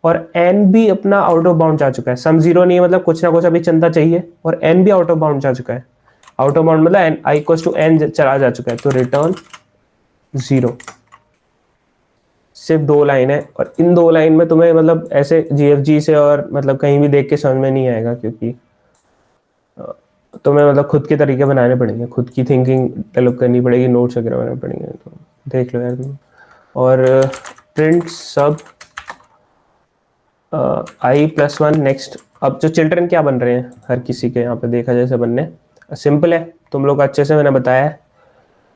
और एन भी अपना आउट ऑफ बाउंड जा चुका है। सम 0 नहीं है मतलब कुछ ना कुछ अभी चंदा चाहिए, और एन भी आउट ऑफ बाउंड जा चुका है। आउट ऑफ बाउंड मतलब n i equals to n चला जा चुका है, तो रिटर्न 0। सिर्फ 2 लाइन है, और इन 2 लाइन में तुम्हें मतलब ऐसे जीएफजी से और मतलब कहीं भी देख के समझ में नहीं आएगा, क्योंकि तुम्हें मतलब खुद के तरीके बनाने पड़ेंगे, खुद की थिंकिंग डेवलप करनी पड़ेगी, नोट्स वगैरह बनाने पड़ेंगे। तो देख लो यार तुम। और प्रिंट सब i+1 नेक्स्ट। अब जो चिल्ड्रन क्या बन रहे हैं हर किसी के यहाँ पे देखा जैसे बनने, सिंपल है, तुम लोग अच्छे से मैंने बताया है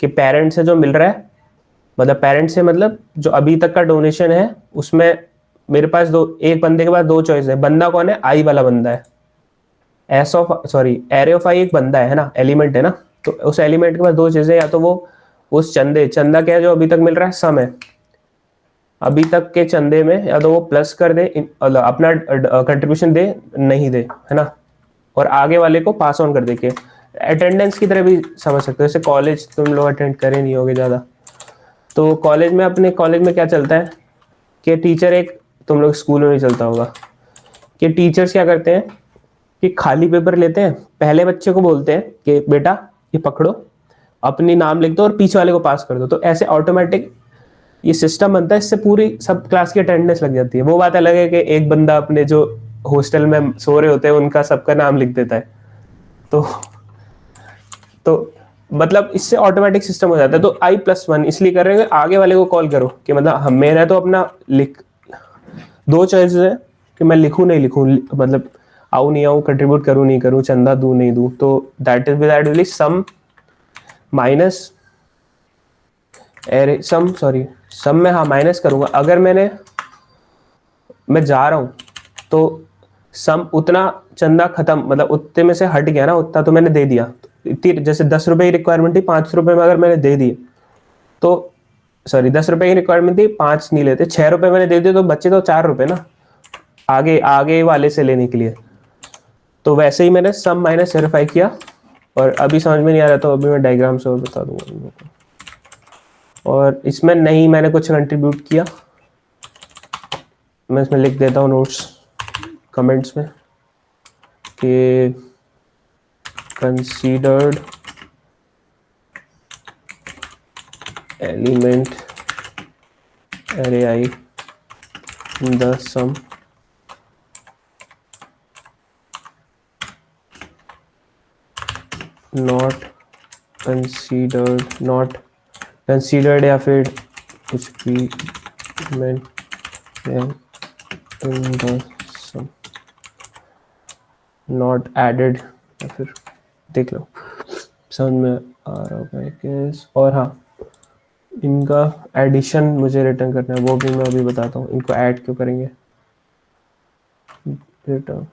कि पेरेंट्स से जो मिल रहा है, मतलब पेरेंट्स से मतलब जो अभी तक का डोनेशन है उसमें मेरे पास एक बंदे के पास 2 चॉइस है। बंदा कौन है? आई वाला बंदा है। एरे ऑफ आई एक बंदा है ना, एलिमेंट है ना, तो उस एलिमेंट के पास 2 चीजें, या तो वो उस चंदा क्या है जो अभी तक मिल रहा है, सम है, अभी तक के चंदे में या तो वो प्लस कर दे, अपना कंट्रीब्यूशन दे, नहीं दे, है ना, और आगे वाले को पास ऑन कर दे के। अटेंडेंस की तरह भी समझ सकते हो, जैसे कॉलेज तुम लोग अटेंड करे नहीं होगे ज़्यादा, तो कॉलेज में, अपने कॉलेज में क्या चलता है कि टीचर एक, तुम लोग स्कूल में भी चलता होगा कि टीचर्स क्या करते हैं कि खाली पेपर लेते हैं, पहले बच्चे को बोलते हैं कि बेटा ये पकड़ो, अपनी नाम लिख दो और पीछे वाले को पास कर दो। तो ऐसे ऑटोमेटिक ये सिस्टम बनता है, इससे पूरी सब क्लास की अटेंडेंस लग जाती है। वो बात अलग है कि एक बंदा अपने जो हॉस्टल में सो रहे होते हैं उनका सबका नाम लिख देता है, तो मतलब इससे ऑटोमेटिक सिस्टम हो जाता है। तो i+1 इसलिए कर रहे हैं आगे वाले को कॉल करो कि मतलब हम, मेरा तो अपना लिख, 2 चॉइस है कि मैं लिखूं नहीं लिखूं, मतलब आऊं नहीं आऊं, कंट्रीब्यूट करूं नहीं करूं, चंदा दूं नहीं दूं। तो that is sum minus array sum में हाँ माइनस करूंगा। अगर मैं जा रहा हूँ तो सम उतना चंदा खत्म, मतलब उतने में से हट गया ना, उतना तो मैंने दे दिया। इतनी जैसे 10 रुपए की रिक्वायरमेंट थी, 5 रुपए में अगर मैंने दे दिए तो, 10 रुपए की रिक्वायरमेंट थी, 5 नहीं लेते, 6 रुपए मैंने दे दिए तो बच्चे तो 4 रुपए ना आगे वाले से लेने के लिए। तो वैसे ही मैंने सम माइनस वेरीफाई किया, और अभी समझ में नहीं आ रहा तो अभी मैं डायग्राम से और बता दूंगा। और इसमें नहीं मैंने कुछ कंट्रीब्यूट किया, मैं इसमें लिख देता हूँ नोट्स कमेंट्स में कि considered element array I in the sum not considered या फिर कुछ भी meant in the sum not added, या फिर देख लो समझ में आ रहा होगा केस। और हाँ, इनका एडिशन मुझे रिटर्न करना है, वो भी मैं अभी बताता हूँ। इनको ऐड क्यों करेंगे, रिटर्न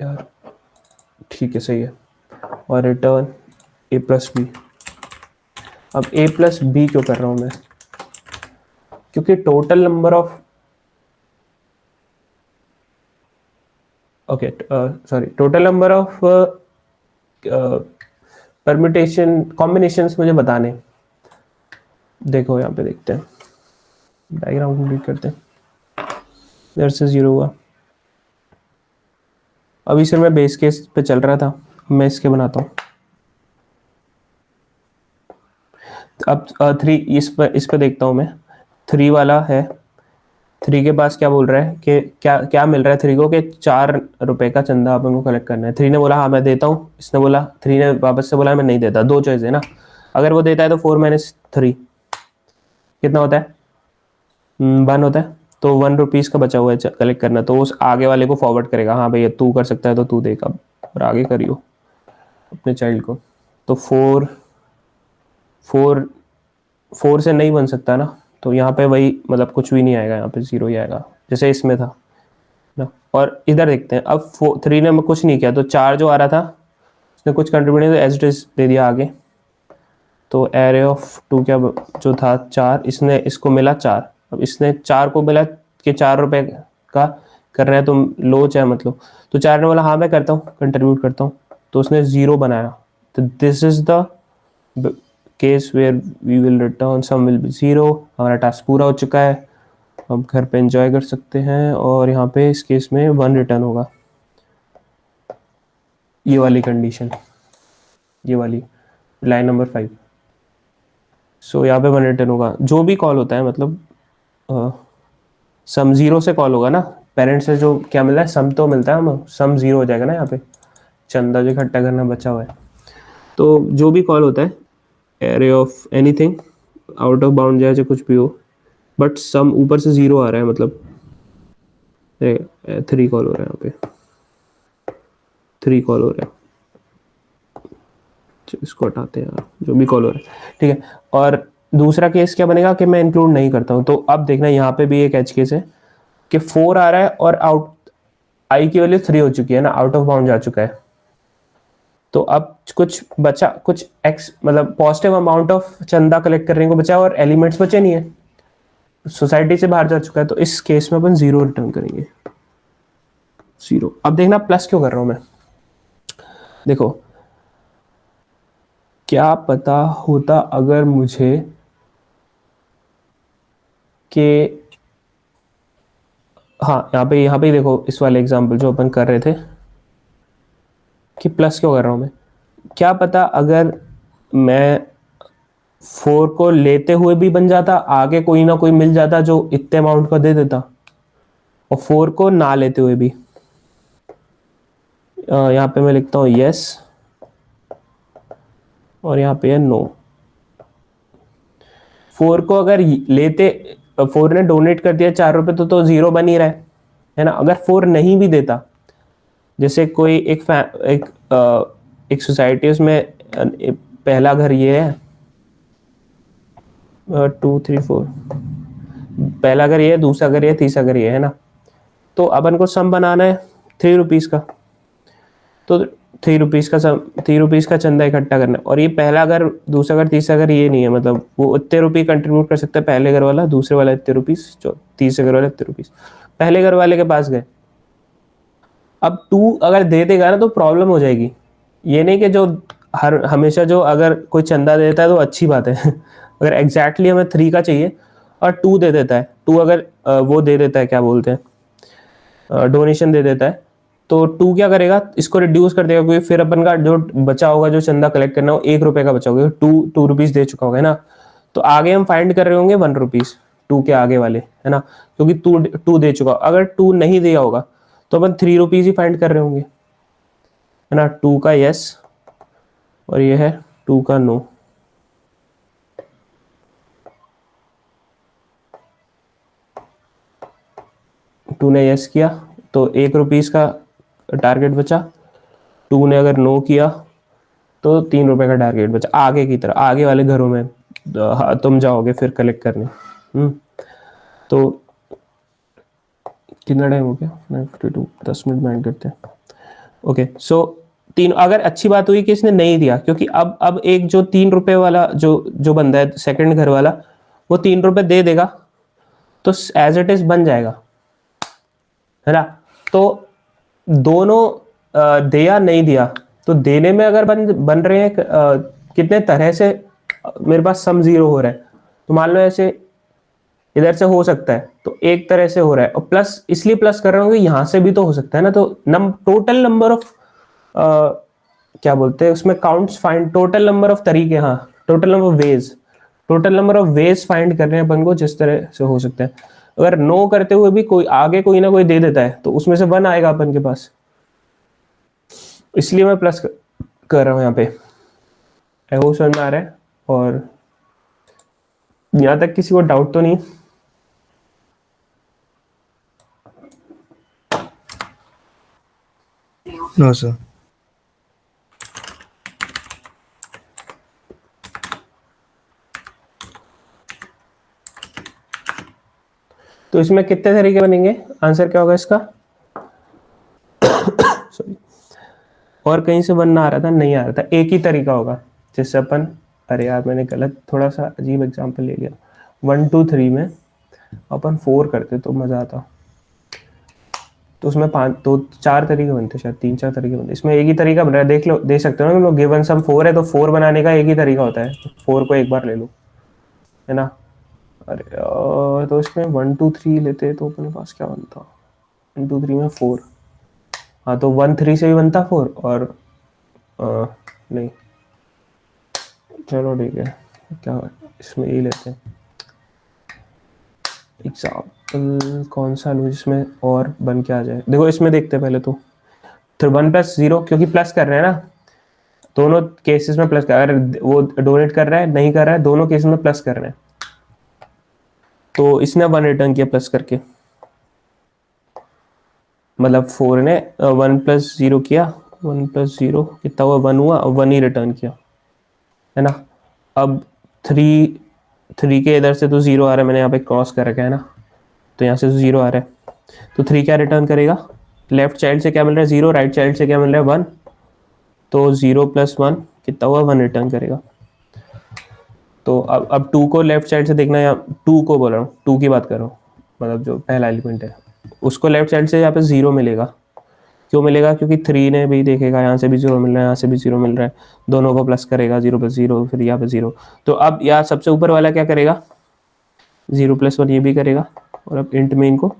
यार, ठीक है सही है। और रिटर्न a+b। अब a+b क्यों कर रहा हूँ मैं, क्योंकि total number of total number of permutation combinations मुझे बताने। देखो यहाँ पे देखते हैं, डायग्राम कंप्लीट करते हैं। इधर से 0 हुआ, अभी सिर्फ मैं बेस केस पे चल रहा था, मैं इसके बनाता हूँ। अब 3 इस पे देखता हूँ मैं। 3 वाला है, 3 के पास क्या बोल रहा है कि क्या मिल रहा है 3 को कि 4 रुपए का चंदा अपन को कलेक्ट करना है। 3 ने बोला हाँ मैं देता हूँ, इसने बोला 3 ने वापस से बोला मैं नहीं देता। 2 चॉइस है ना, अगर वो देता है तो 4 - 3 कितना होता है, 1 होता है। तो 1 रुपीज़ का बचा हुआ है कलेक्ट करना, तो उस आगे वाले को फॉरवर्ड करेगा, हाँ भैया तू कर सकता है तो तू देगा और आगे करियो अपने चाइल्ड को। तो 4 से नहीं बन सकता ना, तो यहाँ पे वही मतलब कुछ भी नहीं आएगा, यहाँ पे 0 ही आएगा जैसे इसमें था ना। और इधर देखते हैं, अब 3 ने कुछ नहीं किया, तो 4 जो आ रहा था उसने कुछ कंट्रीब्यूट नहीं, तो एज इट इज दे दिया आगे। तो एरे ऑफ 2 क्या जो था 4, इसने इसको मिला 4। अब इसने 4 को मिला कि 4 रुपए का कर रहे हैं, तो लोच है मतलब। तो 4 ने बोला हाँ मैं करता हूँ, कंट्रीब्यूट करता हूँ, तो उसने 0 बनाया। तो this is the case where we will return sum will be 0। हमारा टास्क पूरा हो चुका है, हम घर पे एंजॉय कर सकते हैं। और यहाँ पे इस केस में 1 रिटर्न होगा, ये वाली कंडीशन, ये वाली लाइन नंबर 5। सो यहाँ पे 1 रिटर्न होगा। जो भी कॉल होता है मतलब सम 0 से कॉल होगा ना, पेरेंट्स से जो क्या मिला है, सम तो मिलता है, हम सम 0 हो जाएगा ना, यहाँ पे चंदा जो इकट्ठा करना बचा हुआ है। तो जो भी कॉल होता है, array of anything out of bound जाए, चाहे कुछ भी हो, बट सम ऊपर से 0 आ रहा है, मतलब 3 कॉल हो रहा है, यहाँ पे 3 कॉल हो रहा है। इसको हटाते हैं यार, जो भी कॉल हो रहा है, ठीक है। और दूसरा केस क्या बनेगा कि मैं इंक्लूड नहीं करता हूँ, तो अब देखना यहाँ पे भी एक एच केस है कि 4 आ रहा है और आउट आई की वैल्यू 3 हो चुकी है ना, आउट ऑफ बाउंड जा चुका है। तो अब कुछ बचा, कुछ एक्स मतलब पॉजिटिव अमाउंट ऑफ चंदा कलेक्ट करने को बचा, और एलिमेंट्स बचे नहीं है, सोसाइटी से बाहर जा चुका है। तो इस केस में अपन 0 रिटर्न करेंगे, 0। अब देखना प्लस क्यों कर रहा हूं मैं, देखो क्या पता होता अगर मुझे कि हाँ, यहाँ पे ही देखो इस वाले एग्जांपल जो अपन कर रहे थे कि प्लस क्यों कर रहा हूँ मैं। क्या पता अगर मैं 4 को लेते हुए भी बन जाता, आगे कोई ना कोई मिल जाता जो इतने अमाउंट का दे देता, और 4 को ना लेते हुए भी। यहाँ पे मैं लिखता हूँ यस, और यहाँ पे है नो। 4 को अगर लेते, 4 ने डोनेट कर दिया 4 रुपए, तो 0 बन ही रहा है ना। अगर 4 नहीं भी देता, जैसे कोई एक सोसाइटी, उसमें पहला घर ये है 2 3 4, पहला घर ये है, दूसरा घर ये है, तीसरा घर ये है ना। तो अपन को सम बनाना है 3 रुपीज़ का, तो 3 रुपीज़ का चंदा इकट्ठा करना है। और ये पहला घर, दूसरा घर, तीसरा घर ये नहीं है, मतलब वो इतने रुपये कंट्रीब्यूट कर सकता है पहले घर वाला, दूसरे वाला इतने रुपीज़, तीसरे घर वाला इतने रुपीज़। पहले घर वाले के पास गए, अब 2 अगर दे देगा ना तो प्रॉब्लम हो जाएगी। ये नहीं कि जो हमेशा जो अगर कोई चंदा देता है तो अच्छी बात है अगर एग्जैक्टली हमें 3 का चाहिए और 2 दे देता है, 2 अगर वो दे देता है, क्या बोलते हैं, डोनेशन दे देता है, तो 2 क्या करेगा, इसको रिड्यूस कर देगा, क्योंकि फिर अपन का जो बचा होगा, जो चंदा कलेक्ट करना है, वो 1 रुपए का बचा होगा, 2 रुपीज़ दे चुका होगा, है ना। तो आगे हम फाइंड कर रहे होंगे 1 रुपीज़ 2 के आगे वाले, है ना, क्योंकि 2 दे चुका। अगर 2 नहीं दिया होगा तो अपन 3 रुपीज़ ही फाइंड कर रहे होंगे, है ना। 2 का यस, और ये है 2 का नो। टू ने यस किया तो 1 रुपीज़ का टारगेट बचा, 2 ने अगर नो किया तो 3 रुपए का टारगेट बचा। आगे की तरह, आगे वाले घरों में तुम जाओगे फिर कलेक्ट करने। तो कितना टाइम हो गया, 9:52, 10 मिनट में करते हैं। ओके, सो 3, अगर अच्छी बात हुई कि इसने नहीं दिया, क्योंकि अब एक जो 3 रुपए वाला जो बंदा है सेकंड घर वाला, वो 3 रुपए दे देगा, तो एज इट इज बन जाएगा, है ना। तो दोनों दिया नहीं दिया, तो देने में अगर बन रहे हैं कितने तरह से, मेरे पास सम 0 हो रहा है, तो मान लो ऐसे इधर से हो सकता है, तो एक तरह से हो रहा है, और प्लस इसलिए प्लस कर रहा हूँ कि यहाँ से भी तो हो सकता है ना। तो टोटल नंबर ऑफ क्या बोलते हैं उसमें, counts find, total number of तरीके, हाँ, total number of ways, total number of ways find कर रहे हैं अपन को, जिस तरह से हो सकता है। अगर नो करते हुए भी कोई आगे कोई ना कोई दे देता है, तो उसमें से 1 आएगा अपन के पास, इसलिए मैं प्लस कर रहा हूँ यहाँ पे। आई होप समझ में आ रहा है, और यहाँ तक किसी को डाउट तो नहीं। No sir. तो इसमें कितने तरीके बनेंगे, आंसर क्या होगा इसका? सॉरी, और कहीं से 1 ना आ रहा था, नहीं आ रहा था, एक ही तरीका होगा जिससे अपन, अरे यार मैंने गलत थोड़ा सा अजीब एग्जांपल ले लिया। 1 2 3 में अपन 4 करते तो मज़ा आता, तो उसमें 5 2 4 तरीके बनते, शायद 3 4 तरीके बनते। इसमें एक ही तरीका बन रहा है, देख लो, देख सकते हो ना तुम लोग। गिवन सम 4 है तो 4 बनाने का एक ही तरीका होता है, 4 को एक बार ले लो, है ना। अरे तो इसमें 1 2 3 लेते तो अपने पास क्या बनता? 1 2 3 में 4, हाँ तो 1 3 से भी बनता 4, और नहीं, चलो ठीक है, क्या इसमें ये लेते हैं। एग्जाम्पल कौन सा लूँ जिसमें और बन के आ जाए? देखो इसमें देखते हैं पहले तो 1 + 0, क्योंकि प्लस कर रहे हैं ना, दोनों केसेस में प्लस कर, अगर वो डोनेट कर रहा है नहीं कर रहा है, दोनों केसेस में प्लस कर रहे हैं। तो इसने 1 रिटर्न किया प्लस करके, मतलब 4 ने 1 + 0 किया, 1 + 0 कितना हुआ? 1 हुआ, और 1 ही रिटर्न किया, है ना। अब 3 के इधर से तो 0 आ रहा है, मैंने यहाँ पे क्रॉस कर रखा है ना, तो यहाँ से तो 0 आ रहा है, तो 3 क्या रिटर्न करेगा? लेफ्ट चाइल्ड से क्या मिल रहा है? 0, राइट चाइल्ड से क्या मिल रहा है? 1, तो 0 + 1 कितना हुआ? 1 रिटर्न करेगा। तो अब 2 को लेफ्ट साइड से देखना, या 2 को बोल रहा हूँ, 2 की बात कर रहा हूँ, मतलब जो पहला एलिमेंट है उसको लेफ्ट साइड से यहाँ पे 0 मिलेगा। क्यों मिलेगा? क्योंकि 3 ने भी देखेगा, यहाँ से भी 0 मिल रहा है, यहाँ से भी 0 मिल रहा है, दोनों को प्लस करेगा, 0 + 0, फिर यहाँ पे 0। तो अब यहाँ सबसे ऊपर वाला क्या करेगा? 0 + 1 ये भी करेगा, और अब इंट में इनको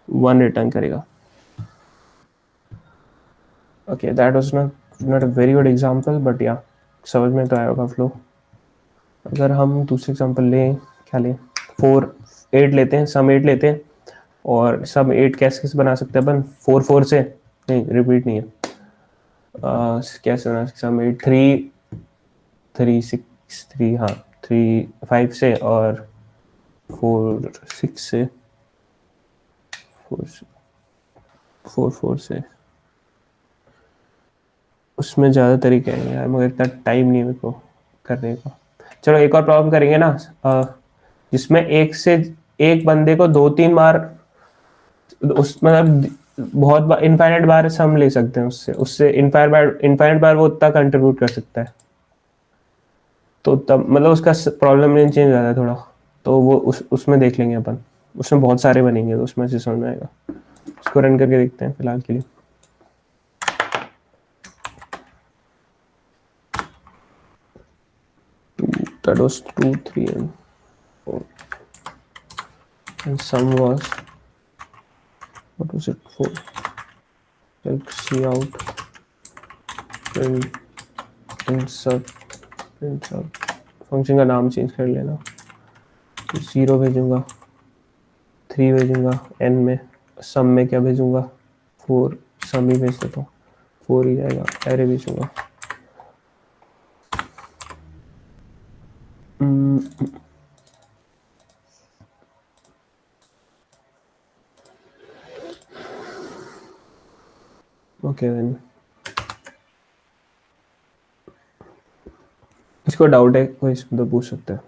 1 रिटर्न करेगा। Okay, that was not a very good example, but या समझ में तो आया होगा फ्लो। अगर हम दूसरे एग्जांपल लें, क्या लें? 4 8 लेते हैं, सम 8 लेते हैं, और सम 8 कैसे कैसे बना सकते हैं अपन? 4 4 से, नहीं रिपीट नहीं है, कैसे बना सकते? सम 8 3 3 6 3, हाँ 3 5 से, और 4 6 से, 4 4 से। उसमें ज़्यादा तरीके हैं यार, मगर इतना टाइम नहीं है मेरे को करने का। चलो एक और प्रॉब्लम करेंगे ना, जिसमें एक बंदे को 2 3 बार, उस मतलब बहुत बार, इनफाइनाइट बार सम ले सकते हैं उससे इनफाइनाइट बार वो उतना कंट्रीब्यूट कर सकता है। तो तब मतलब उसका प्रॉब्लम नहीं चेंज हो जाता है थोड़ा, तो वो उसमें देख लेंगे अपन, उसमें बहुत सारे बनेंगे तो उसमें से समझ में आएगा। उसको रन करके देखते हैं फिलहाल के लिए। That was 2 3 and 4, and sum was, what was it, 4. Like see out, print sub, function का नाम चेंज कर लेना, 0 भेजूंगा, 3 भेजूंगा, n में सम में क्या भेजूंगा? 4, सम ही भेज देता हूँ, 4 ही जाएगा, एरे भेजूंगा। ओके देन, इसको डाउट है कोई इसमें तो पूछ सकता है।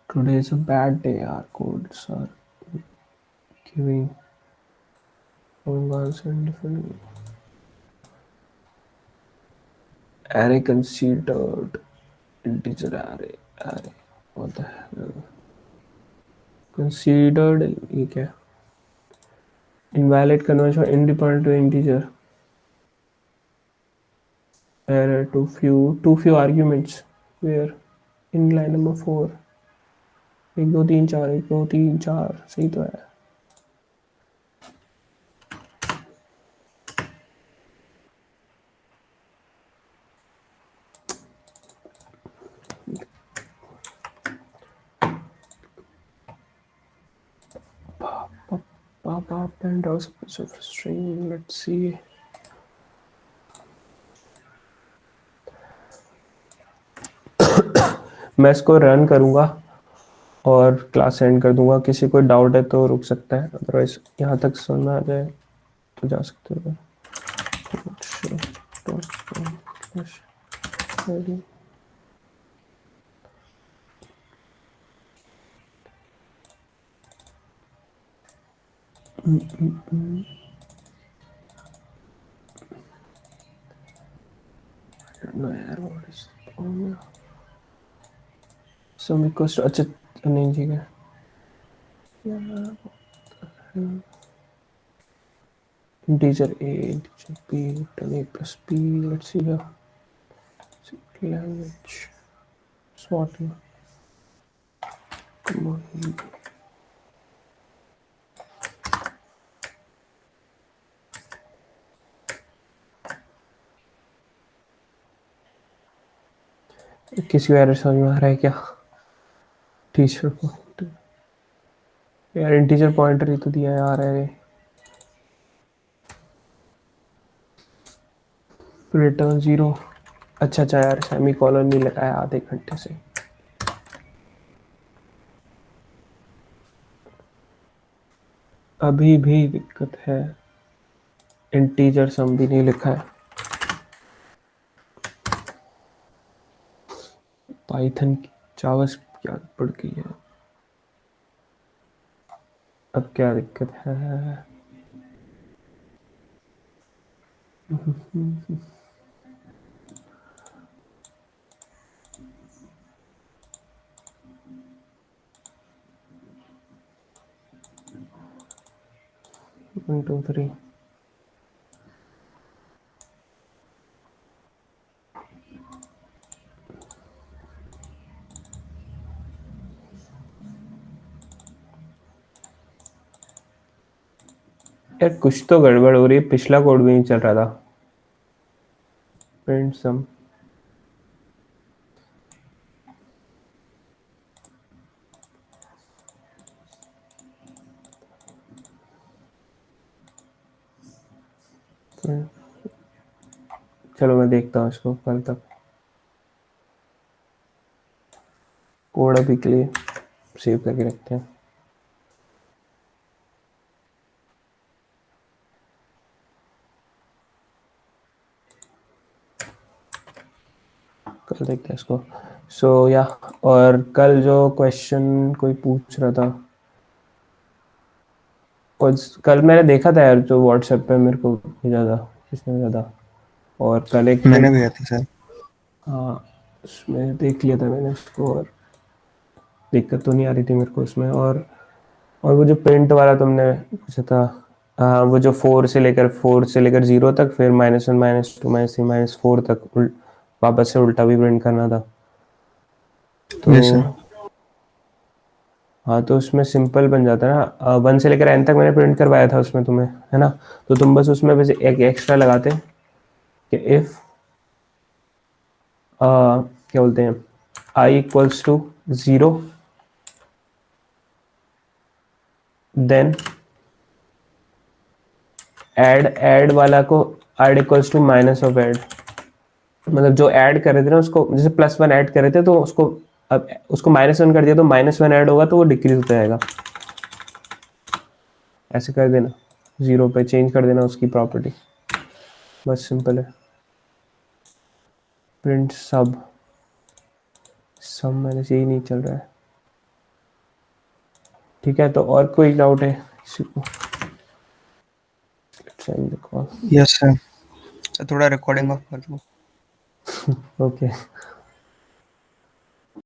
Today is a bad day, our codes are giving wrong answer in different array considered integer array, what the hell? Considered ये क्या? Invalid conversion independent to integer, error too few arguments where in line number 4, 1 2 3 4, 1 2 3 4, सही तो है। Pop and also so frustrating. Let's see. मैं इसको run करूंगा और class and कर दूंगा। किसी को डाउट है तो रुक सकता है, अदरवाइज यहाँ तक समझ में आ जाए तो जा सकते हो। No यार, what is the formula? Sum equals to, अच्छा नहीं ठीक है, integer a, integer b, return a plus b. Let's see here. Language, sorting, come on. किसी को एरर समझ में आ रहा है क्या टीचर को? यार इंटीजर पॉइंटर ही तो दिया है यार, है रिटर्न 0। अच्छा अच्छा यार, सेमी कॉलन नहीं लगाया आधे घंटे से। अभी भी दिक्कत है, इंटीजर सम भी नहीं लिखा है। पाइथन की जावास क्या पड़ गई है, अब क्या दिक्कत है? वन टू थ्री, यार कुछ तो गड़बड़ हो रही है, पिछला कोड भी नहीं चल रहा था। प्रिंट सम, चलो मैं देखता हूँ इसको कल तक। कोड अभी के लिए सेव करके रखते हैं। कल देखते हैं इसको। सो या, और कल जो क्वेश्चन कोई पूछ रहा था, कल मैंने देखा था यार, जो व्हाट्सएप पे मेरे को भेजा था, किसने भेजा था? और कल एक मैंने भी था सर। हाँ, उसमें देख लिया था मैंने उसको, और दिक्कत तो नहीं आ रही थी मेरे को उसमें। और वो जो प्रिंट वाला तुमने पूछा था, हाँ वो जो 4 से लेकर 0 तक, फिर -1 -2 -3 -4 तक वापस से उल्टा भी प्रिंट करना था। तो यस सर। हाँ, तो उसमें सिंपल बन जाता है ना। 1 से लेकर n तक मैंने प्रिंट करवाया था उसमें तुम्हें, है ना? तो तुम बस उसमें बस एक एक्स्ट्रा लगाते कि इफ क्या बोलते हैं, i equals to 0, then add वाला को add equals to minus of add, मतलब जो ऐड कर रहे थे ना उसको, जैसे +1 ऐड कर रहे थे तो उसको, अब उसको -1 कर दिया तो -1 ऐड होगा तो वो डिक्रीज होता जाएगा। ऐसे कर देना, 0 पे चेंज कर देना उसकी प्रॉपर्टी, बस सिंपल है। प्रिंट सब मैंने से ही नहीं चल रहा है। ठीक है, तो और कोई डाउट है किसी को? Send the call. Yes sir. थोड़ा रिकॉर्डिंग ऑफ कर दो। Okay.